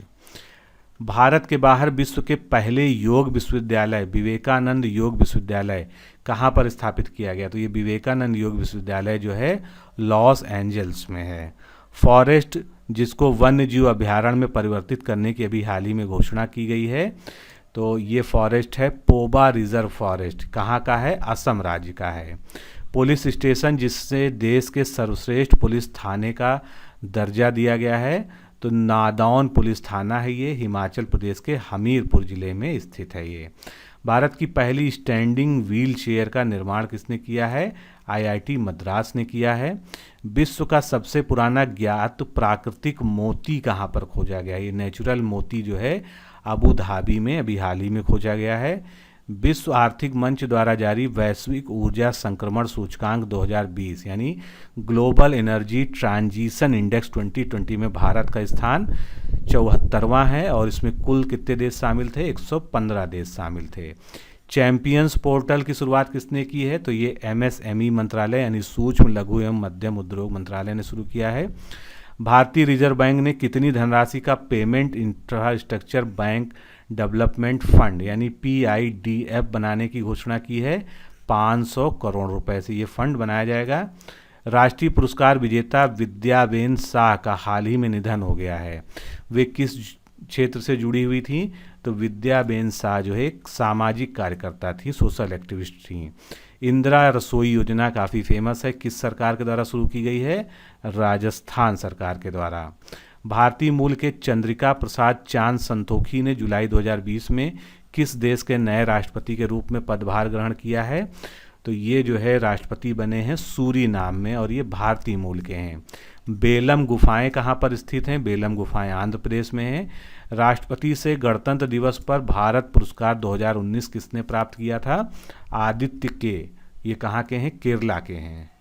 भारत के बाहर विश्व के पहले योग विश्वविद्यालय विवेकानंद योग विश्वविद्यालय कहाँ पर स्थापित किया गया? तो ये विवेकानंद योग विश्वविद्यालय जो है लॉस एंजल्स में है। फॉरेस्ट, जिसको वन्य जीव अभयारण्य में परिवर्तित करने की अभी हाल ही में घोषणा की गई है, तो ये फॉरेस्ट है पोबा रिजर्व फॉरेस्ट। कहाँ का है? असम राज्य का है। पुलिस स्टेशन, जिससे देश के सर्वश्रेष्ठ पुलिस थाने का दर्जा दिया गया है, तो नादौन पुलिस थाना है ये, हिमाचल प्रदेश के हमीरपुर जिले में स्थित है ये। भारत की पहली स्टैंडिंग व्हील चेयर का निर्माण किसने किया है? आईआईटी मद्रास ने किया है। विश्व का सबसे पुराना ज्ञात प्राकृतिक मोती कहाँ पर खोजा गया? ये नेचुरल मोती जो है अबू धाबी में अभी हाल ही में खोजा गया है। विश्व आर्थिक मंच द्वारा जारी वैश्विक ऊर्जा संक्रमण सूचकांक 2020 यानी ग्लोबल एनर्जी ट्रांजिशन इंडेक्स 2020 में भारत का स्थान 74वां है और इसमें कुल कितने देश शामिल थे? 115 देश शामिल थे। चैंपियंस पोर्टल की शुरुआत किसने की है? तो ये एमएसएमई मंत्रालय यानी सूक्ष्म लघु एवं मध्यम उद्योग मंत्रालय ने शुरू किया है। भारतीय रिजर्व बैंक ने कितनी धनराशि का payment infrastructure bank development fund यानी पीआईडीएफ बनाने की घोषणा की है? 500 करोड़ रुपए से ये फंड बनाया जाएगा। राष्ट्रीय पुरस्कार विजेता विद्याबेन शाह का हाल ही में निधन हो गया है। वे किस क्षेत्र से जुड़ी हुई थी? तो विद्याबेन शाह जो है एक सामाजिक कार्यकर्ता थी, सोशल एक्टिविस्ट थी। इंदिरा रसोई योजना काफ़ी फेमस है, किस सरकार के द्वारा शुरू की गई है? राजस्थान सरकार के द्वारा। भारतीय मूल के चंद्रिका प्रसाद चांद संतोखी ने जुलाई 2020 में किस देश के नए राष्ट्रपति के रूप में पदभार ग्रहण किया है? तो ये जो है राष्ट्रपति बने हैं सूरीनाम में और ये भारतीय मूल के हैं। बेलम गुफाएं कहाँ पर स्थित हैं? बेलम गुफाएं आंध्र प्रदेश में हैं। राष्ट्रपति से गणतंत्र दिवस पर भारत पुरस्कार 2019 किसने प्राप्त किया था? आदित्य के। ये कहाँ के हैं? केरला के हैं।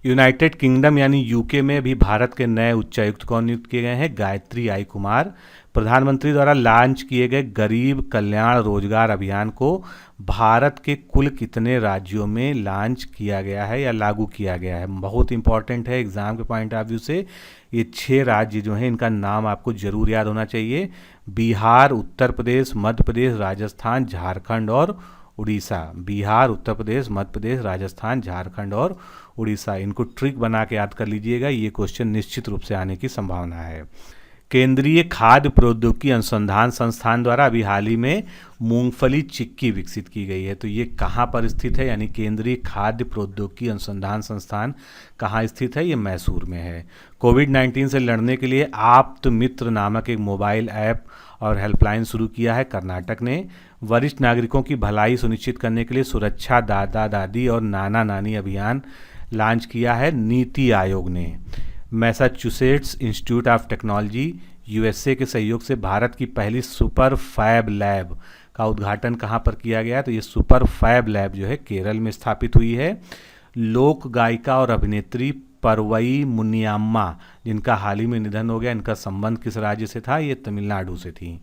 यूनाइटेड किंगडम यानी यूके में भी भारत के नए उच्चायुक्त कौन नियुक्त किए गए हैं? गायत्री आई कुमार। प्रधानमंत्री द्वारा लॉन्च किए गए गरीब कल्याण रोजगार अभियान को भारत के कुल कितने राज्यों में लॉन्च किया गया है या लागू किया गया है? बहुत इंपॉर्टेंट है एग्जाम के पॉइंट ऑफ व्यू से। ये 6 राज्य जो हैं इनका नाम आपको जरूर याद होना चाहिए। बिहार, उत्तर प्रदेश, मध्य प्रदेश, राजस्थान, झारखंड और उड़ीसा। बिहार, उत्तर प्रदेश, मध्य प्रदेश, राजस्थान, झारखंड और उड़ीसा। इनको ट्रिक बना के याद कर लीजिएगा, ये क्वेश्चन निश्चित रूप से आने की संभावना है। केंद्रीय खाद्य प्रौद्योगिकी अनुसंधान संस्थान द्वारा अभी हाल ही में मूंगफली चिक्की विकसित की गई है, तो ये कहाँ पर स्थित है? यानी केंद्रीय खाद्य प्रौद्योगिकी अनुसंधान संस्थान कहाँ स्थित है? ये मैसूर में है। कोविड-19 से लड़ने के लिए आप्त मित्र नामक एक मोबाइल ऐप और हेल्पलाइन शुरू किया है कर्नाटक ने। वरिष्ठ नागरिकों की भलाई सुनिश्चित करने के लिए सुरक्षा दादा दादी और नाना नानी अभियान लॉन्च किया है नीति आयोग ने। Massachusetts institute of technology USA के सहयोग से भारत की पहली सुपर फैब लैब का उद्घाटन कहाँ पर किया गया? तो ये सुपर फैब लैब जो है केरल में स्थापित हुई है। लोक गायिका और अभिनेत्री परवई मुनियम्मा, जिनका हाल ही में निधन हो गया, इनका संबंध किस राज्य से था? ये तमिलनाडु से थी।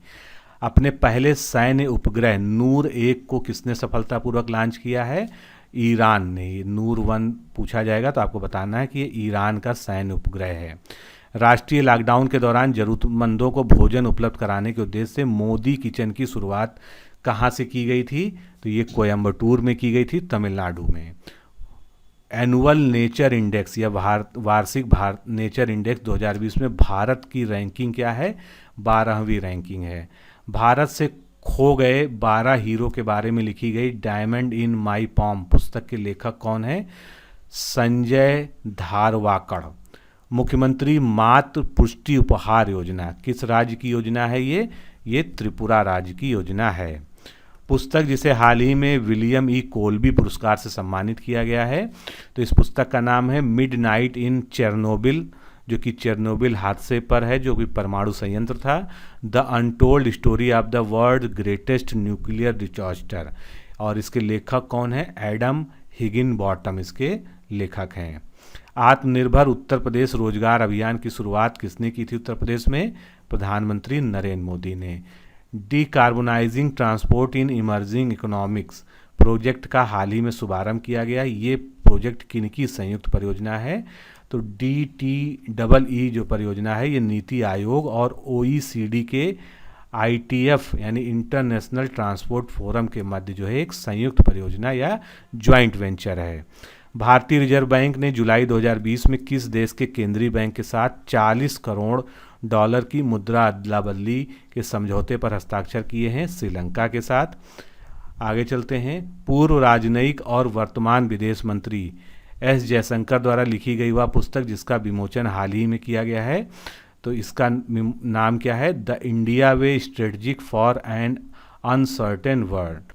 अपने पहले सैन्य उपग्रह नूर 1 को किसने सफलतापूर्वक लॉन्च किया है? ईरान ने। नूर 1 पूछा जाएगा तो आपको बताना है कि ये ईरान का सैन्य उपग्रह है। राष्ट्रीय लॉकडाउन के दौरान जरूरतमंदों को भोजन उपलब्ध कराने के उद्देश्य से मोदी किचन की शुरुआत कहाँ से की गई थी? तो ये कोयम्बटूर में की गई थी, तमिलनाडु में। एनुअल नेचर इंडेक्स या वार्षिक नेचर इंडेक्स 2020 में भारत की रैंकिंग क्या है? 12वीं रैंकिंग है। भारत से खो गए 12 हीरो के बारे में लिखी गई डायमंड इन माई पॉम पुस्तक के लेखक कौन है? संजय धारवाकड़। मुख्यमंत्री मातृ पुष्टि उपहार योजना किस राज्य की योजना है? ये त्रिपुरा राज्य की योजना है। पुस्तक जिसे हाल ही में विलियम ई कोल्बी पुरस्कार से सम्मानित किया गया है, तो इस पुस्तक का नाम है मिडनाइट इन चेरनोबिल, जो कि चेरनोबिल हादसे पर है, जो कि परमाणु संयंत्र था। The untold story of the world greatest nuclear disaster, और इसके लेखक कौन है? एडम हिगिनबॉटम इसके लेखक हैं। आत्मनिर्भर उत्तर प्रदेश रोजगार अभियान की शुरुआत किसने की थी उत्तर प्रदेश में? प्रधानमंत्री नरेंद्र मोदी ने। Decarbonising transport in emerging economics project का हाल ही में शुभारंभ किया गया। ये प्रोजेक्ट किनकी संयुक्त परियोजना है? तो DTEE जो परियोजना है ये नीति आयोग और OECD के ITF यानी इंटरनेशनल ट्रांसपोर्ट फोरम के मध्य जो है एक संयुक्त परियोजना या ज्वाइंट वेंचर है। भारतीय रिजर्व बैंक ने जुलाई 2020 में किस देश के केंद्रीय बैंक के साथ 40 करोड़ डॉलर की मुद्रा अदला बदली के समझौते पर हस्ताक्षर किए हैं? श्रीलंका के साथ। आगे चलते हैं। पूर्व राजनयिक और वर्तमान विदेश मंत्री एस जयशंकर द्वारा लिखी गई वह पुस्तक जिसका विमोचन हाल ही में किया गया है, तो इसका नाम क्या है? The India way strategic for an uncertain world.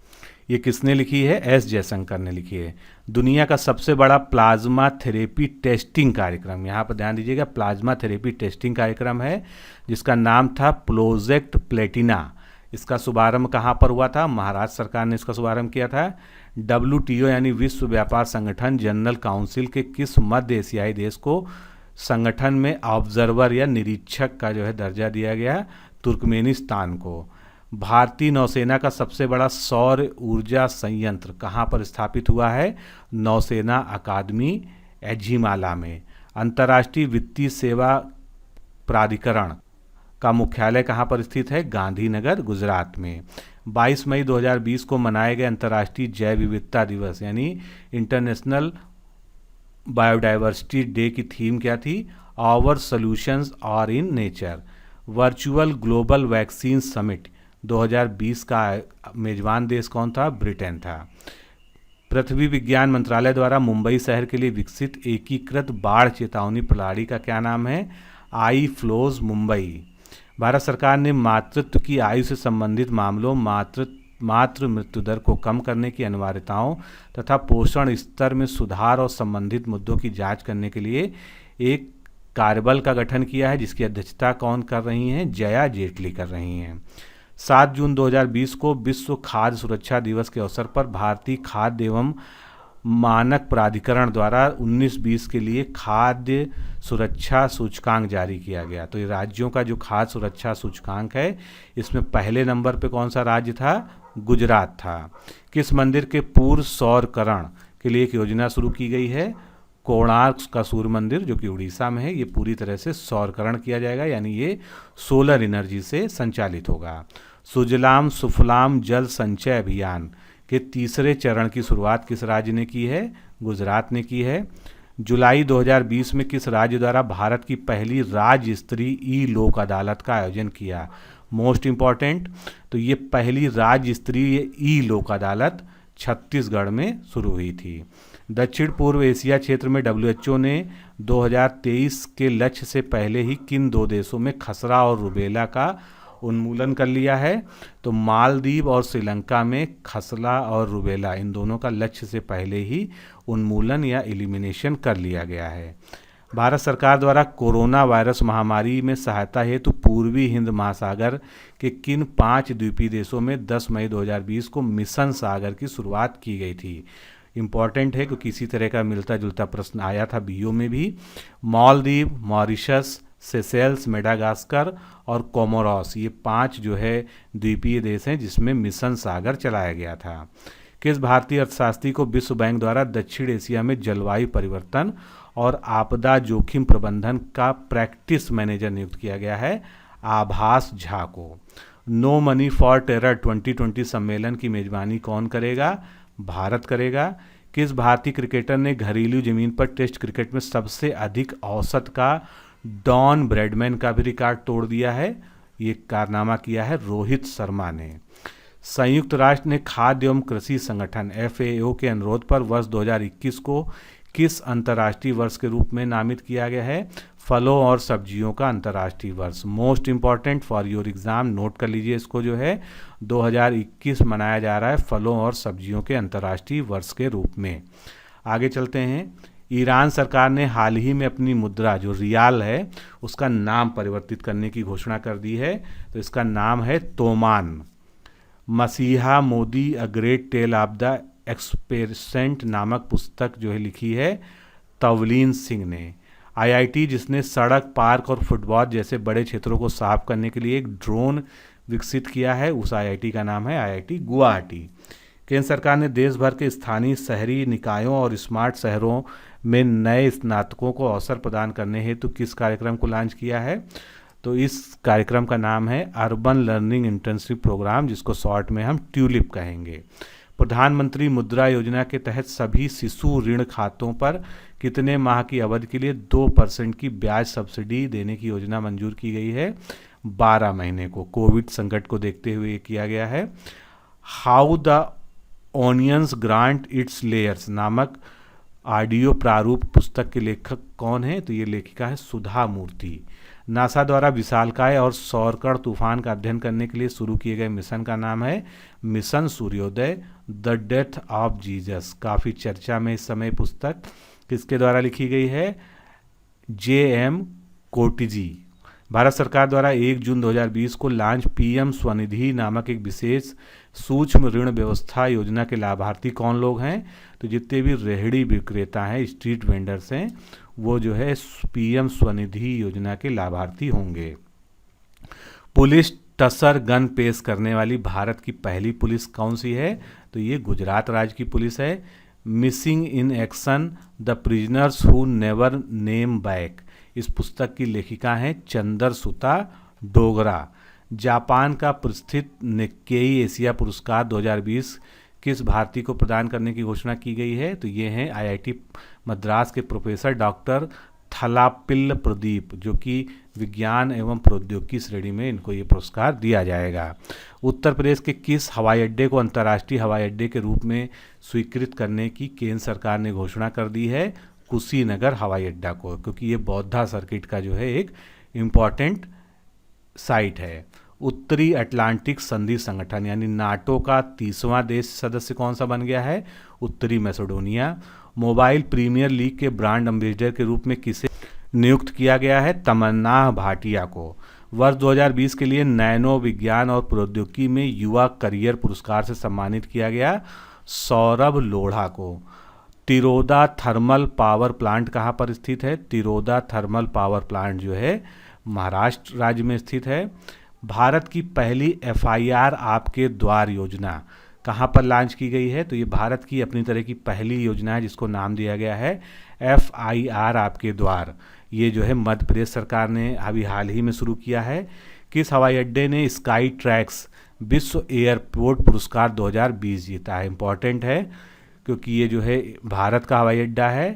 ये किसने लिखी है? एस जयशंकर ने लिखी है। दुनिया का सबसे बड़ा प्लाज्मा थेरेपी टेस्टिंग कार्यक्रम, यहाँ पर ध्यान दीजिएगा, प्लाज्मा थेरेपी टेस्टिंग कार्यक्रम है जिसका नाम था प्रोजेक्ट प्लेटिना। इसका शुभारंभ कहाँ पर हुआ था? महाराष्ट्र सरकार ने इसका शुभारंभ किया था। WTO यानी विश्व व्यापार संगठन जनरल काउंसिल के किस मध्य एशियाई देश को संगठन में ऑब्जर्वर या निरीक्षक का जो है दर्जा दिया गया? तुर्कमेनिस्तान को। भारतीय नौसेना का सबसे बड़ा सौर ऊर्जा संयंत्र कहाँ पर स्थापित हुआ है? नौसेना अकादमी एझिमाला में। अंतर्राष्ट्रीय वित्तीय सेवा प्राधिकरण का मुख्यालय कहाँ पर स्थित है? गांधीनगर, गुजरात में। 22 मई 2020 को मनाए गए अंतर्राष्ट्रीय जैव विविधता दिवस यानी इंटरनेशनल बायोडाइवर्सिटी डे की थीम क्या थी? Our solutions are in nature. Virtual global vaccine summit 2020 का मेजबान देश कौन था? ब्रिटेन था। पृथ्वी विज्ञान मंत्रालय द्वारा मुंबई शहर के लिए विकसित एकीकृत बाढ़ चेतावनी प्रणाली का क्या नाम है? आई फ्लोज मुंबई। भारत सरकार ने मातृत्व की आयु से संबंधित मामलों, मातृ मृत्यु दर को कम करने की अनिवार्यताओं तथा पोषण स्तर में सुधार और संबंधित मुद्दों की जांच करने के लिए एक कार्यबल का गठन किया है जिसकी अध्यक्षता कौन कर रही हैं? जया जेटली कर रही हैं। 7 जून 2020 को विश्व खाद्य सुरक्षा दिवस के अवसर पर भारतीय खाद्य एवं मानक प्राधिकरण द्वारा 19-20 के लिए खाद्य सुरक्षा सूचकांक जारी किया गया। तो ये राज्यों का जो खाद्य सुरक्षा सूचकांक है इसमें पहले नंबर पे कौन सा राज्य था? गुजरात था। किस मंदिर के पूर्व सौरकरण के लिए एक योजना शुरू की गई है? कोणार्क का सूर्य मंदिर जो कि उड़ीसा में है, ये पूरी तरह से सौरकरण किया जाएगा यानी ये सोलर एनर्जी से संचालित होगा। सुजलाम सुफलाम जल संचय अभियान के तीसरे चरण की शुरुआत किस राज्य ने की है? गुजरात ने की है। जुलाई 2020 में किस राज्य द्वारा भारत की पहली राज्य स्तरीय ई लोक अदालत का आयोजन किया? मोस्ट इम्पॉर्टेंट, तो ये पहली राज्य स्तरीय ई लोक अदालत छत्तीसगढ़ में शुरू हुई थी। दक्षिण पूर्व एशिया क्षेत्र में WHO ने 2023 के लक्ष्य से पहले ही किन 2 देशों में खसरा और रुबेला का उन्मूलन कर लिया है? तो मालदीव और श्रीलंका में खसरा और रुबेला इन दोनों का लक्ष्य से पहले ही उन्मूलन या एलिमिनेशन कर लिया गया है। भारत सरकार द्वारा कोरोना वायरस महामारी में सहायता हेतु पूर्वी हिंद महासागर के किन 5 द्वीपीय देशों में 10 मई 2020 को मिशन सागर की शुरुआत की गई थी? इम्पॉर्टेंट है क्योंकि इसी तरह का मिलता जुलता प्रश्न आया था बीओ में भी। मालदीव, मॉरिशस, सेशेल्स, मेडागास्कर और कोमोरोस, ये 5 जो है द्वीपीय देश हैं जिसमें मिशन सागर चलाया गया था। किस भारतीय अर्थशास्त्री को विश्व बैंक द्वारा दक्षिण एशिया में जलवायु परिवर्तन और आपदा जोखिम प्रबंधन का प्रैक्टिस मैनेजर नियुक्त किया गया है? आभास झा को। नो मनी फॉर टेरर 2020 सम्मेलन की मेजबानी कौन करेगा? भारत करेगा। किस भारतीय क्रिकेटर ने घरेलू जमीन पर टेस्ट क्रिकेट में सबसे अधिक औसत का डॉन ब्रैडमैन का भी रिकॉर्ड तोड़ दिया है? ये कारनामा किया है रोहित शर्मा ने। संयुक्त राष्ट्र ने खाद्य एवं कृषि संगठन FAO के अनुरोध पर वर्ष 2021 को किस अंतर्राष्ट्रीय वर्ष के रूप में नामित किया गया है? फलों और सब्जियों का अंतर्राष्ट्रीय वर्ष। Most important for your exam, note कर लीजिए इसको, जो है 2021 मनाया जा रहा है फलों और सब्जियों के अंतर्राष्ट्रीय वर्ष के रूप में। आगे चलते हैं। ईरान सरकार ने हाल ही में अपनी मुद्रा जो रियाल है उसका नाम परिवर्तित करने की घोषणा कर दी है, तो इसका नाम है तोमान। Masiha Modi a great tale of the experiment नामक पुस्तक जो है लिखी है तवलीन सिंह ने। IIT जिसने सड़क, पार्क और फुटबॉल जैसे बड़े क्षेत्रों को साफ करने के लिए एक ड्रोन विकसित किया है, उस IIT का नाम है IIT गुवाहाटी। केंद्र सरकार ने देश भर के स्थानीय शहरी निकायों और स्मार्ट शहरों में नए स्नातकों को अवसर प्रदान करने हेतु किस कार्यक्रम को लॉन्च किया है? तो इस कार्यक्रम का नाम है अर्बन लर्निंग इंटर्नशिप प्रोग्राम, जिसको शॉर्ट में हम ट्यूलिप कहेंगे। प्रधानमंत्री मुद्रा योजना के तहत सभी शिशु ऋण खातों पर कितने माह की अवधि के लिए 2% की ब्याज सब्सिडी देने की योजना मंजूर की गई है? 12 महीने को। कोविड संकट को देखते हुए किया गया है। How the onions grant it's layers नामक ऑडियो प्रारूप पुस्तक के लेखक कौन है? तो ये लेखिका है सुधा मूर्ति। नासा द्वारा विशालकाय और सौरकण तूफान का अध्ययन करने के लिए शुरू किए गए मिशन का नाम है मिशन सूर्योदय। द डेथ ऑफ जीसस काफ़ी चर्चा में इस समय पुस्तक किसके द्वारा लिखी गई है? J.M. कोटिजी। भारत सरकार द्वारा 1 जून 2020 को लॉन्च PM स्वनिधि नामक एक विशेष सूक्ष्म ऋण व्यवस्था योजना के लाभार्थी कौन लोग हैं? तो जितने भी रेहड़ी विक्रेता हैं, स्ट्रीट वेंडर्स हैं, वो जो है PM स्वनिधि योजना के लाभार्थी होंगे। पुलिस टसर गन पेश करने वाली भारत की पहली पुलिस कौन सी है? तो ये गुजरात राज्य की पुलिस है। Missing in action the prisoners who never name back, इस पुस्तक की लेखिका हैं चंद्रसुता डोगरा। जापान का प्रतिष्ठित निक्केई एशिया पुरस्कार 2020 किस भारतीय को प्रदान करने की घोषणा की गई है? तो ये हैं IIT मद्रास के प्रोफेसर डॉक्टर थलापिल्ल प्रदीप, जो कि विज्ञान एवं प्रौद्योगिकी श्रेणी में इनको ये पुरस्कार दिया जाएगा। उत्तर प्रदेश के किस हवाई अड्डे को अंतर्राष्ट्रीय हवाई अड्डे के रूप में स्वीकृत करने की केंद्र सरकार ने घोषणा कर दी है? कुशीनगर हवाई अड्डा को, क्योंकि ये बौद्धा सर्किट का जो है एक इम्पॉर्टेंट साइट है। उत्तरी अटलांटिक संधि संगठन यानी नाटो का 30वां देश सदस्य कौन सा बन गया है? उत्तरी मैसेडोनिया। मोबाइल प्रीमियर लीग के ब्रांड एम्बेसडर के रूप में किसे नियुक्त किया गया है? तमन्ना भाटिया को। वर्ष 2020 के लिए नैनो विज्ञान और प्रौद्योगिकी में युवा करियर पुरस्कार से सम्मानित किया गया सौरभ लोढ़ा को। तिरोदा थर्मल पावर प्लांट कहाँ पर स्थित है? तिरोदा थर्मल पावर प्लांट जो है महाराष्ट्र राज्य में स्थित है। भारत की पहली FIR आपके द्वार योजना कहाँ पर लॉन्च की गई है? तो ये भारत की अपनी तरह की पहली योजना है जिसको नाम दिया गया है FIR आपके द्वार। ये जो है मध्य प्रदेश सरकार ने अभी हाल ही में शुरू किया है। किस हवाई अड्डे ने स्काई ट्रैक्स विश्व एयरपोर्ट पुरस्कार 2020 जीता है? इंपॉर्टेंट है क्योंकि ये जो है भारत का हवाई अड्डा है।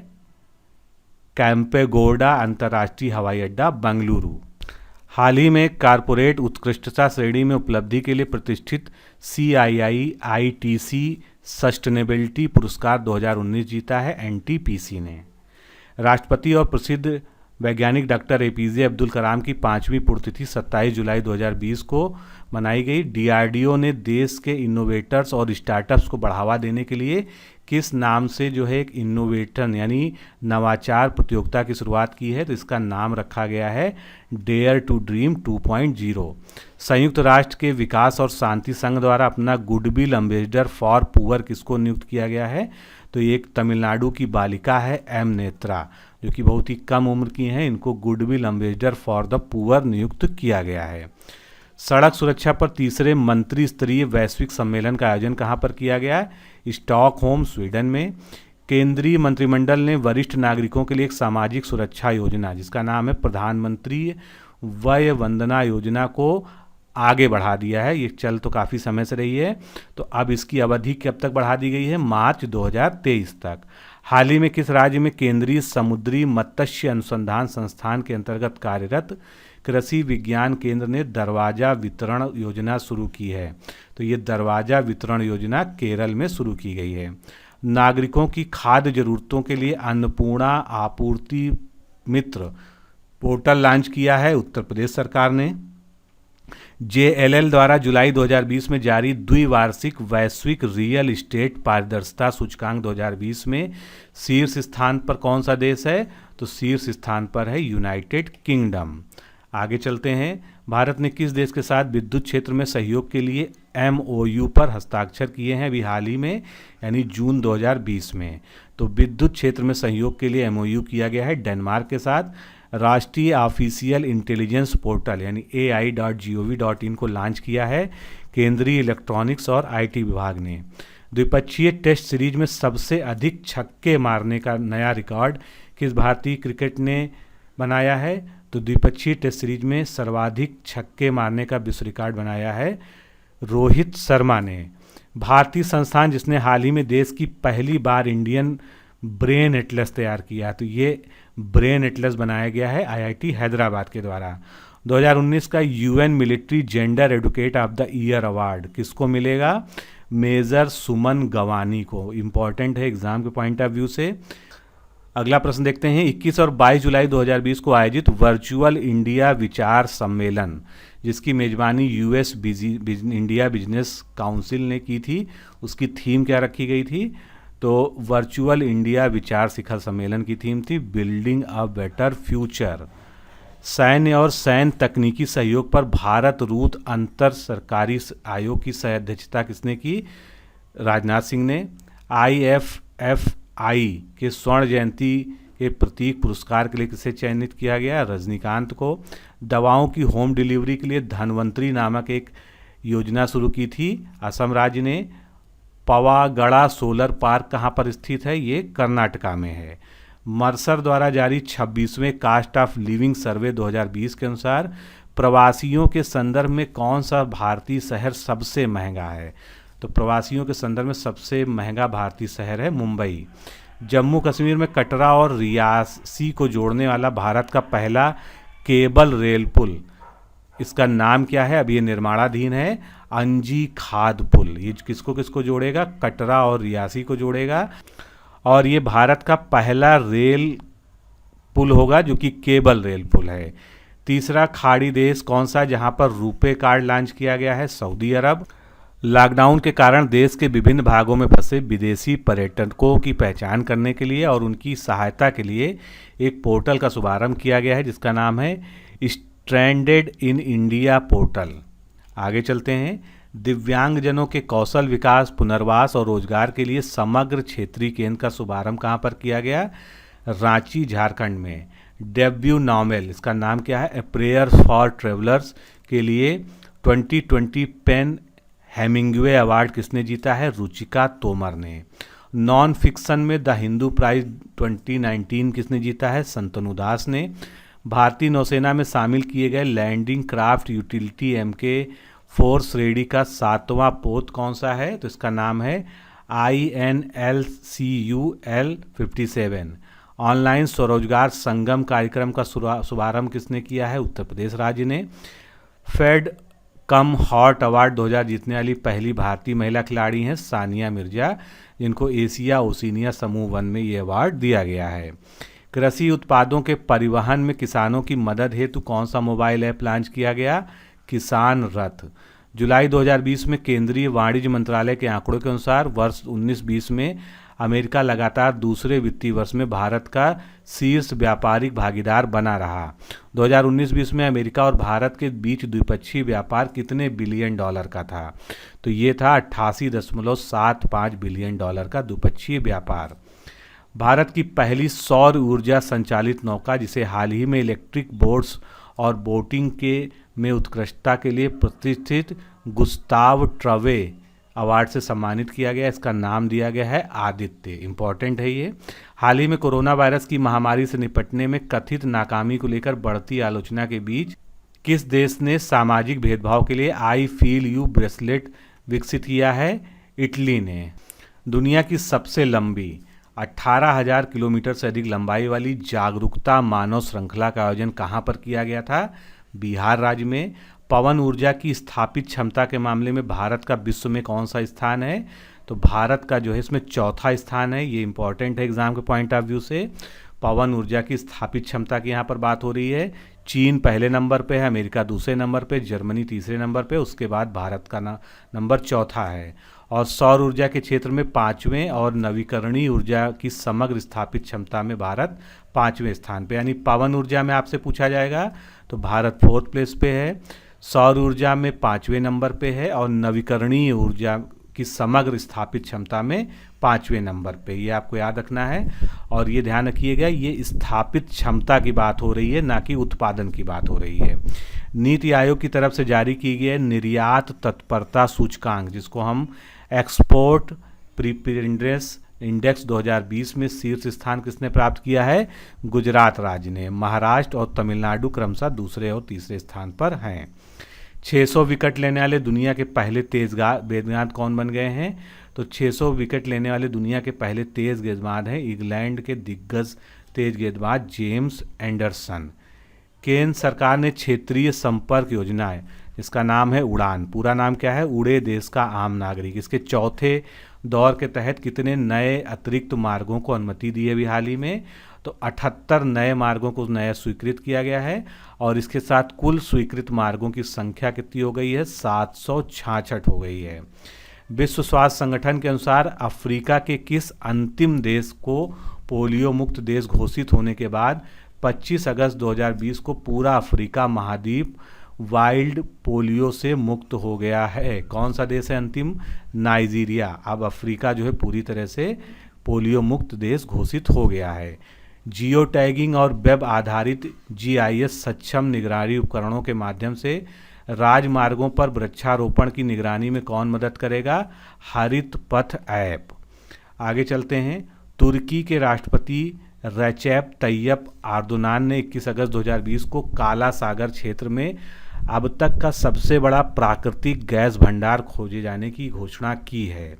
कैंपेगौड़ा अंतर्राष्ट्रीय हवाई अड्डा बेंगलुरु। हाल ही में कारपोरेट उत्कृष्टता श्रेणी में उपलब्धि के लिए प्रतिष्ठित CII ITC सस्टेनेबिलिटी पुरस्कार 2019 जीता है NTPC ने। राष्ट्रपति और प्रसिद्ध वैज्ञानिक डॉक्टर APJ अब्दुल कलाम की 5वीं पुण्यतिथि 27 जुलाई 2020 को मनाई गई। DRDO ने देश के इनोवेटर्स और स्टार्टअप्स को बढ़ावा देने के लिए किस नाम से जो है एक इनोवेशन यानी नवाचार प्रतियोगिता की शुरुआत की है? तो इसका नाम रखा गया है डेयर टू ड्रीम 2.0। संयुक्त राष्ट्र के विकास और शांति संघ द्वारा अपना गुडविल एम्बेसडर फॉर पुअर किसको नियुक्त किया गया है? तो ये एक तमिलनाडु की बालिका है M नेत्रा, जो कि बहुत ही कम उम्र की हैं। इनको goodwill ambassador for the poor नियुक्त किया गया है। सड़क सुरक्षा पर तीसरे मंत्री स्तरीय वैश्विक सम्मेलन का आयोजन कहाँ पर किया गया है? स्टॉकहोम स्वीडन में। केंद्रीय मंत्रिमंडल ने वरिष्ठ नागरिकों के लिए एक सामाजिक सुरक्षा योजना जिसका नाम है प्रधानमंत्री वय वंदना योजना को आगे बढ़ा दिया है। ये चल तो काफ़ी समय से रही है, तो अब इसकी अवधि कब तक बढ़ा दी गई है? मार्च 2023 तक। हाल ही में किस राज्य में केंद्रीय समुद्री मत्स्य अनुसंधान संस्थान के अंतर्गत कार्यरत कृषि विज्ञान केंद्र ने दरवाजा वितरण योजना शुरू की है? तो ये दरवाजा वितरण योजना केरल में शुरू की गई है। नागरिकों की खाद्य जरूरतों के लिए अन्नपूर्णा आपूर्ति मित्र पोर्टल लॉन्च किया है उत्तर प्रदेश सरकार ने। JLL द्वारा जुलाई 2020 में जारी द्विवार्षिक वैश्विक रियल एस्टेट पारदर्शिता सूचकांक 2020 में शीर्ष स्थान पर कौन सा देश है? तो शीर्ष स्थान पर है यूनाइटेड किंगडम। आगे चलते हैं। भारत ने किस देश के साथ विद्युत क्षेत्र में सहयोग के लिए MOU पर हस्ताक्षर किए हैं अभी हाल ही में, यानी जून 2020 में? तो विद्युत क्षेत्र में सहयोग के लिए MOU किया गया है डेनमार्क के साथ। राष्ट्रीय ऑफिशियल इंटेलिजेंस पोर्टल यानी AI.gov.in को लॉन्च किया है केंद्रीय इलेक्ट्रॉनिक्स और IT विभाग ने। द्विपक्षीय टेस्ट सीरीज में सबसे अधिक छक्के मारने का नया रिकॉर्ड किस भारतीय क्रिकेट ने बनाया है? तो द्विपक्षीय टेस्ट सीरीज में सर्वाधिक छक्के मारने का विश्व रिकॉर्ड बनाया है रोहित शर्मा ने। भारतीय संस्थान जिसने हाल ही में देश की पहली बार इंडियन ब्रेन एटलस तैयार किया, तो ये ब्रेन एटलस बनाया गया है आईआईटी हैदराबाद के द्वारा। 2019 का UN military gender advocate of the year award किसको मिलेगा? मेजर सुमन गवानी को। इम्पॉर्टेंट है एग्जाम के पॉइंट ऑफ व्यू से। अगला प्रश्न देखते हैं। 21 और 22 जुलाई 2020 को आयोजित वर्चुअल इंडिया विचार सम्मेलन, जिसकी मेजबानी यूएस इंडिया बिजनेस काउंसिल ने की थी, उसकी थीम क्या रखी गई थी? तो वर्चुअल इंडिया विचार शिखर सम्मेलन की थीम थी बिल्डिंग अ बेटर फ्यूचर। सैन्य और सैन्य तकनीकी सहयोग पर भारत रूस अंतर सरकारी आयोग की सह-अध्यक्षता किसने की? राजनाथ सिंह ने। IFFI के स्वर्ण जयंती के प्रतीक पुरस्कार के लिए किसे चयनित किया गया? रजनीकांत को। दवाओं की होम डिलीवरी के लिए धनवंतरी नामक एक योजना शुरू की थी असम राज्य ने। पवागढ़ा सोलर पार्क कहाँ पर स्थित है? ये कर्नाटका में है। मर्सर द्वारा जारी 26वें कास्ट ऑफ लिविंग सर्वे 2020 के अनुसार प्रवासियों के संदर्भ में कौन सा भारतीय शहर सबसे महंगा है? तो प्रवासियों के संदर्भ में सबसे महंगा भारतीय शहर है मुंबई। जम्मू कश्मीर में कटरा और रियासी को जोड़ने वाला भारत का पहला केबल रेल पुल, इसका नाम क्या है? अब ये निर्माणाधीन है। अंजी खाद पुल। ये किसको किसको जोड़ेगा? कटरा और रियासी को जोड़ेगा, और ये भारत का पहला रेल पुल होगा जो कि केबल रेल पुल है। तीसरा खाड़ी देश कौन सा जहां पर रुपे कार्ड लॉन्च किया गया है? सऊदी अरब। लॉकडाउन के कारण देश के विभिन्न भागों में फंसे विदेशी पर्यटकों की पहचान करने के लिए और उनकी सहायता के लिए एक पोर्टल का शुभारंभ किया गया है जिसका नाम है स्ट्रैंडेड इन इंडिया पोर्टल। आगे चलते हैं। दिव्यांगजनों के कौशल विकास, पुनर्वास और रोजगार के लिए समग्र क्षेत्रीय केंद्र का शुभारंभ कहाँ पर किया गया? रांची, झारखंड में। डेब्यू नॉवेल, इसका नाम क्या है? ए प्रेयर फॉर ट्रेवलर्स के लिए 2020 पेन हेमिंग्वे अवार्ड किसने जीता है? रुचिका तोमर ने। नॉन फिक्शन में द हिंदू प्राइज 2019 किसने जीता है? संतनु दास ने। भारतीय नौसेना में शामिल किए गए लैंडिंग क्राफ्ट यूटिलिटी MK4 श्रेणी का 7वां पोत कौन सा है? तो इसका नाम है INLCUL57। ऑनलाइन स्वरोजगार संगम कार्यक्रम का शुभारंभ किसने किया है? उत्तर प्रदेश राज्य ने। फेड कम हॉट अवार्ड 2000 जीतने वाली पहली भारतीय महिला खिलाड़ी हैं सानिया मिर्जा, जिनको एशिया ओशिनिया समूह 1 में ये अवार्ड दिया गया है। कृषि उत्पादों के परिवहन में किसानों की मदद हेतु कौन सा मोबाइल ऐप लॉन्च किया गया? किसान रथ। जुलाई 2020 में केंद्रीय वाणिज्य मंत्रालय के आंकड़ों के अनुसार वर्ष 19-20 में अमेरिका लगातार दूसरे वित्तीय वर्ष में भारत का शीर्ष व्यापारिक भागीदार बना रहा। 2019-20 में अमेरिका और भारत के बीच द्विपक्षीय व्यापार कितने बिलियन डॉलर का था? तो ये था 88.75 बिलियन डॉलर का द्विपक्षीय व्यापार। भारत की पहली सौर ऊर्जा संचालित नौका, जिसे हाल ही में इलेक्ट्रिक बोट्स और बोटिंग के में उत्कृष्टता के लिए प्रतिष्ठित गुस्ताव ट्रवे अवार्ड से सम्मानित किया गया, इसका नाम दिया गया है आदित्य। इंपॉर्टेंट है ये। हाल ही में कोरोना वायरस की महामारी से निपटने में कथित नाकामी को लेकर बढ़ती आलोचना के बीच किस देश ने सामाजिक भेदभाव के लिए आई फील यू ब्रेसलेट विकसित किया है? इटली ने। दुनिया की सबसे लंबी 18,000 किलोमीटर से अधिक लंबाई वाली जागरूकता मानव श्रृंखला का आयोजन कहाँ पर किया गया था? बिहार राज्य में। पवन ऊर्जा की स्थापित क्षमता के मामले में भारत का विश्व में कौन सा स्थान है? तो भारत का जो है इसमें 4था स्थान है। ये इंपॉर्टेंट है एग्जाम के पॉइंट ऑफ व्यू से। पवन ऊर्जा की स्थापित क्षमता की यहाँ पर बात हो रही है। चीन पहले नंबर पे है, अमेरिका दूसरे नंबर पे, जर्मनी तीसरे नंबर पे, उसके बाद भारत का नंबर 4था है। और सौर ऊर्जा के क्षेत्र में 5वें और नवीकरणीय ऊर्जा की समग्र स्थापित क्षमता में भारत 5वें स्थान पे। यानी पवन ऊर्जा में आपसे पूछा जाएगा तो भारत 4th प्लेस पे है, सौर ऊर्जा में 5वें नंबर पे है, और नवीकरणीय ऊर्जा की समग्र स्थापित क्षमता में 5वें नंबर पे। ये आपको याद रखना है। और ये ध्यान रखिएगा, ये स्थापित क्षमता की बात हो रही है, ना कि उत्पादन की बात हो रही है। नीति आयोग की तरफ से जारी की गई निर्यात तत्परता सूचकांक, जिसको हम एक्सपोर्ट प्रिपेयर्डनेस इंडेक्स 2020 में शीर्ष स्थान किसने प्राप्त किया है? गुजरात राज्य ने। महाराष्ट्र और तमिलनाडु क्रमशः दूसरे और तीसरे स्थान पर हैं। 600 विकेट लेने वाले दुनिया के पहले तेज गेंदबाज कौन बन गए हैं? तो 600 विकेट लेने वाले दुनिया के पहले तेज गेंदबाज हैं इंग्लैंड के दिग्गज तेज गेंदबाज जेम्स एंडरसन। केंद्र सरकार ने क्षेत्रीय संपर्क योजना है जिसका नाम है उड़ान, पूरा नाम क्या है? उड़े देश का आम नागरिक। इसके चौथे दौर के तहत कितने नए अतिरिक्त मार्गों को अनुमति दी है अभी हाल ही में? तो 78 नए मार्गों को नया स्वीकृत किया गया है और इसके साथ कुल स्वीकृत मार्गों की संख्या कितनी हो गई है? 766 हो गई है। विश्व स्वास्थ्य संगठन के अनुसार अफ्रीका के किस अंतिम देश को पोलियो मुक्त देश घोषित होने के बाद 25 अगस्त 2020 को पूरा अफ्रीका महाद्वीप वाइल्ड पोलियो से मुक्त हो गया है? कौन सा देश है अंतिम? नाइजीरिया। अब अफ्रीका जो है पूरी तरह से पोलियो मुक्त देश घोषित हो गया है। जियो टैगिंग और वेब आधारित जीआईएस सक्षम निगरानी उपकरणों के माध्यम से राजमार्गों पर वृक्षारोपण की निगरानी में कौन मदद करेगा? हरित पथ ऐप। आगे चलते हैं। तुर्की के राष्ट्रपति रेचेप तैयप एर्दोगान ने 21 अगस्त 2020 को काला सागर क्षेत्र में अब तक का सबसे बड़ा प्राकृतिक गैस भंडार खोजे जाने की घोषणा की है।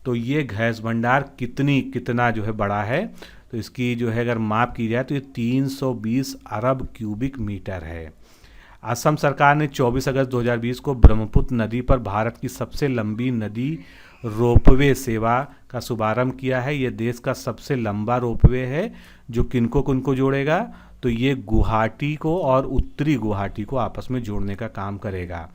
तो ये गैस भंडार कितना जो है बड़ा है? तो इसकी जो है अगर माप की जाए तो ये 320 अरब क्यूबिक मीटर है। असम सरकार ने 24 अगस्त 2020 को ब्रह्मपुत्र नदी पर भारत की सबसे लंबी नदी रोपवे सेवा का शुभारंभ किया है। ये देश का सबसे लंबा रोपवे है जो किनको जोड़ेगा? तो ये गुवाहाटी को और उत्तरी गुवाहाटी को आपस में जोड़ने का काम करेगा।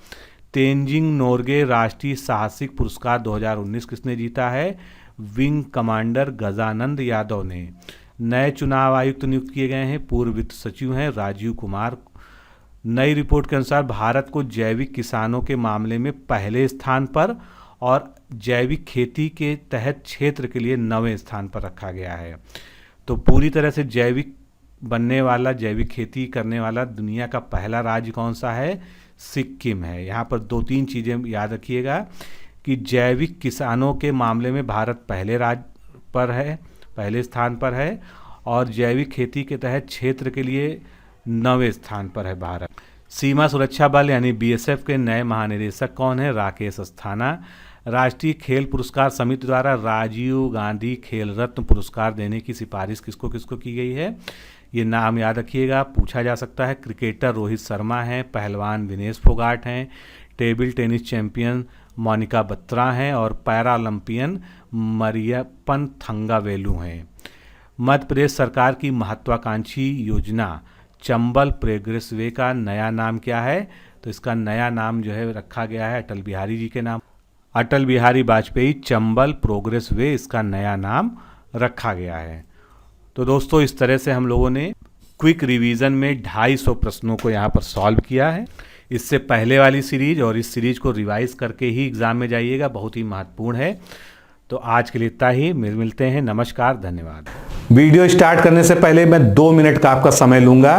तेंजिंग नोर्गे राष्ट्रीय साहसिक पुरस्कार 2019 किसने जीता है? विंग कमांडर गजानंद यादव ने। नए चुनाव आयुक्त नियुक्त किए गए हैं, पूर्व वित्त सचिव हैं राजीव कुमार। नई रिपोर्ट के अनुसार भारत को जैविक किसानों के मामले में पहले स्थान पर और जैविक खेती के तहत क्षेत्र के लिए 9वें स्थान पर रखा गया है। तो पूरी तरह से जैविक बनने वाला, जैविक खेती करने वाला दुनिया का पहला राज्य कौन सा है? सिक्किम है। यहाँ पर 2-3 चीज़ें याद रखिएगा कि जैविक किसानों के मामले में भारत पहले स्थान पर है और जैविक खेती के तहत क्षेत्र के लिए 9वें स्थान पर है भारत। सीमा सुरक्षा बल यानी बीएसएफ के नए महानिदेशक कौन है? राकेश अस्थाना। राष्ट्रीय खेल पुरस्कार समिति द्वारा राजीव गांधी खेल रत्न पुरस्कार देने की सिफारिश किसको की गई है? ये नाम याद रखिएगा, पूछा जा सकता है। क्रिकेटर रोहित शर्मा हैं, पहलवान विनेश फोगाट हैं, table tennis champion Monika Batra हैं और पैरालंपियन मरियप्पन थंगावेलु हैं। मध्य प्रदेश सरकार की महत्वाकांक्षी योजना चंबल प्रोग्रेस वे का नया नाम क्या है? तो इसका नया नाम जो है रखा गया है अटल बिहारी जी के नाम। अटल बिहारी वाजपेयी चंबल प्रोग्रेस वे इसका नया नाम रखा गया है। तो दोस्तों इस तरह से हम लोगों ने क्विक रिवीजन में 250 प्रश्नों को यहाँ पर सॉल्व किया है। इससे पहले वाली सीरीज और इस सीरीज को रिवाइज करके ही एग्जाम में जाइएगा, बहुत ही महत्वपूर्ण है। तो आज के लिए इतना ही, मिलते हैं। नमस्कार, धन्यवाद। वीडियो स्टार्ट करने से पहले मैं 2 मिनट का आपका समय लूंगा।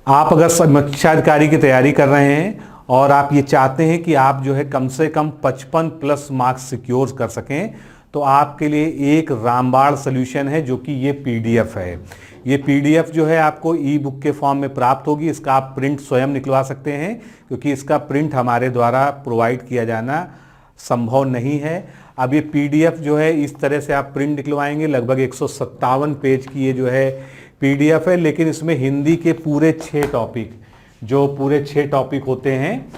आप अगर समीक्षा अधिकारी की तैयारी कर रहे हैं और आप ये चाहते हैं कि आप जो है कम से कम 55 प्लस मार्क्स सिक्योर कर सकें, तो आपके लिए एक रामबाण सोल्यूशन है जो कि ये पीडीएफ है। ये पीडीएफ जो है आपको ई बुक के फॉर्म में प्राप्त होगी। इसका आप प्रिंट स्वयं निकलवा सकते हैं क्योंकि इसका प्रिंट हमारे द्वारा प्रोवाइड किया जाना संभव नहीं है। अब ये पीडीएफ जो है इस तरह से आप प्रिंट निकलवाएंगे, लगभग 157 पेज की ये जो है पीडीएफ है, लेकिन इसमें हिंदी के पूरे 6 टॉपिक होते हैं।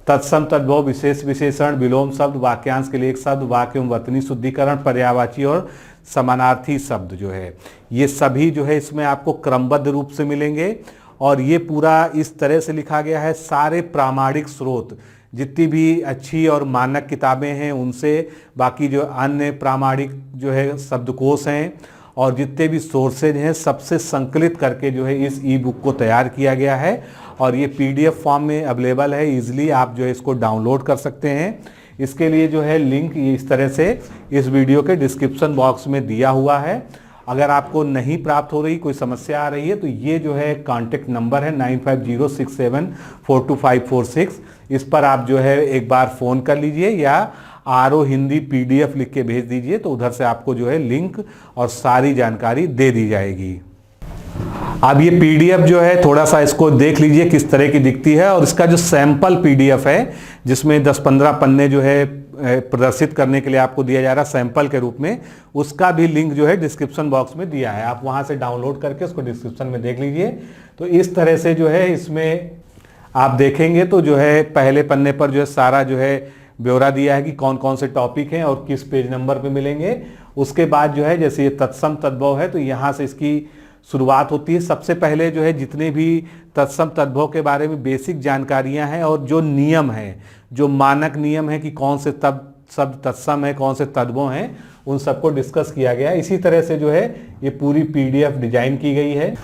तत्सम तद्भव, विशेष विशेषण, विलोम शब्द, वाक्यांश के लिए एक शब्द, वाक्य एवं वर्तनी शुद्धिकरण, पर्यायवाची और समानार्थी शब्द जो है ये सभी जो है इसमें आपको क्रमबद्ध रूप से मिलेंगे। और ये पूरा इस तरह से लिखा गया है, सारे प्रामाणिक स्रोत जितनी भी अच्छी और मानक किताबें हैं उनसे, बाकी जो अन्य प्रामाणिक जो है शब्दकोश हैं और जितने भी सोर्सेज हैं सबसे संकलित करके जो है इस ई बुक को तैयार किया गया है। और ये पीडीएफ फॉर्म में अवेलेबल है, इजीली आप जो है इसको डाउनलोड कर सकते हैं। इसके लिए जो है लिंक इस तरह से इस वीडियो के डिस्क्रिप्शन बॉक्स में दिया हुआ है। अगर आपको नहीं प्राप्त हो रही, कोई समस्या आ रही है, तो ये जो है कॉन्टेक्ट नंबर है 9506742546। इस पर आप जो है एक बार फ़ोन कर लीजिए या आरओ हिंदी पीडीएफ लिख के भेज दीजिए, तो उधर से आपको जो है लिंक और सारी जानकारी दे दी जाएगी। अब ये पीडीएफ जो है थोड़ा सा इसको देख लीजिए किस तरह की दिखती है, और इसका जो सैंपल पीडीएफ है जिसमें 10-15 पन्ने जो है प्रदर्शित करने के लिए आपको दिया जा रहा है सैंपल के रूप में, उसका भी लिंक जो है डिस्क्रिप्शन बॉक्स में दिया है, आप वहां से डाउनलोड करके उसको डिस्क्रिप्शन में देख लीजिए। तो इस तरह से जो है इसमें आप देखेंगे तो जो है पहले पन्ने पर जो है सारा जो है ब्यौरा दिया है कि कौन कौन से टॉपिक हैं और किस पेज नंबर पे मिलेंगे। उसके बाद जो है जैसे ये तत्सम तद्भव है तो यहाँ से इसकी शुरुआत होती है। सबसे पहले जो है जितने भी तत्सम तद्भव के बारे में बेसिक जानकारियां हैं और जो नियम हैं, जो मानक नियम है कि कौन से शब्द तत्सम है, कौन से तद्भव हैं, उन सबको डिस्कस किया गया। इसी तरह से जो है ये पूरी पीडीएफ डिजाइन की गई है।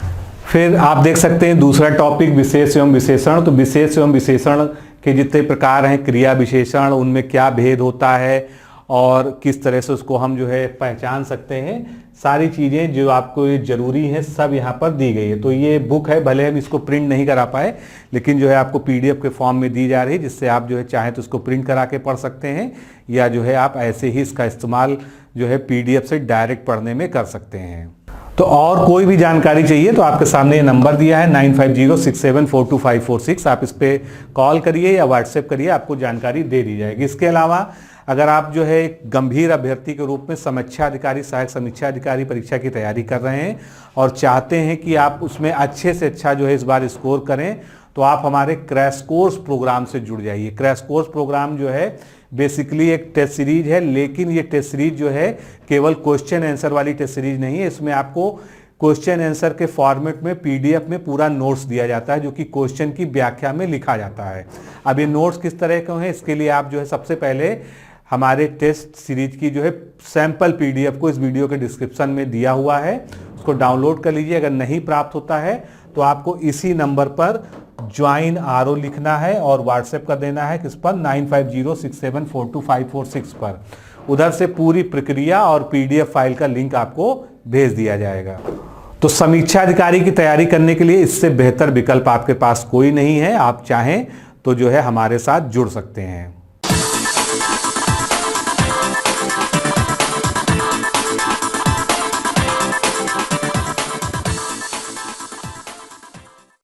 फिर आप देख सकते हैं दूसरा टॉपिक विशेष एवं विशेषण। तो विशेष एवं विशेषण के जितने प्रकार हैं, क्रिया विशेषण, उनमें क्या भेद होता है और किस तरह से उसको हम जो है पहचान सकते हैं, सारी चीज़ें जो आपको ये जरूरी हैं सब यहाँ पर दी गई है। तो ये बुक है, भले हम इसको प्रिंट नहीं करा पाए लेकिन जो है आपको पीडीएफ के फॉर्म में दी जा रही है, जिससे आप जो है चाहें तो इसको प्रिंट करा के पढ़ सकते हैं या जो है आप ऐसे ही इसका इस्तेमाल जो है पीडीएफ से डायरेक्ट पढ़ने में कर सकते हैं। तो और कोई भी जानकारी चाहिए तो आपके सामने ये नंबर दिया है 9506742546, आप इस पर कॉल करिए या व्हाट्सएप करिए, आपको जानकारी दे दी जाएगी। इसके अलावा अगर आप जो है एक गंभीर अभ्यर्थी के रूप में समीक्षा अधिकारी, सहायक समीक्षा अधिकारी परीक्षा की तैयारी कर रहे हैं और चाहते हैं कि आप उसमें अच्छे से अच्छा जो है इस बार स्कोर करें, तो आप हमारे क्रैश कोर्स प्रोग्राम से जुड़ जाइए। क्रैश कोर्स प्रोग्राम जो है बेसिकली एक टेस्ट सीरीज है, लेकिन ये टेस्ट सीरीज जो है केवल क्वेश्चन आंसर वाली टेस्ट सीरीज नहीं है। इसमें आपको क्वेश्चन आंसर के फॉर्मेट में पीडीएफ में पूरा नोट्स दिया जाता है जो कि क्वेश्चन की व्याख्या में लिखा जाता है। अब ये नोट्स किस तरह के हैं, इसके लिए आप जो है सबसे पहले हमारे टेस्ट सीरीज की जो है सैंपल पीडीएफ को इस वीडियो के डिस्क्रिप्शन में दिया हुआ है, उसको डाउनलोड कर लीजिए। अगर नहीं प्राप्त होता है तो आपको इसी नंबर पर ज्वाइन आरओ लिखना है और व्हाट्सएप कर देना है किस पर, 9506742546 पर। उधर से पूरी प्रक्रिया और पीडीएफ फाइल का लिंक आपको भेज दिया जाएगा। तो समीक्षा अधिकारी की तैयारी करने के लिए इससे बेहतर विकल्प आपके पास कोई नहीं है। आप चाहें तो जो है हमारे साथ जुड़ सकते हैं।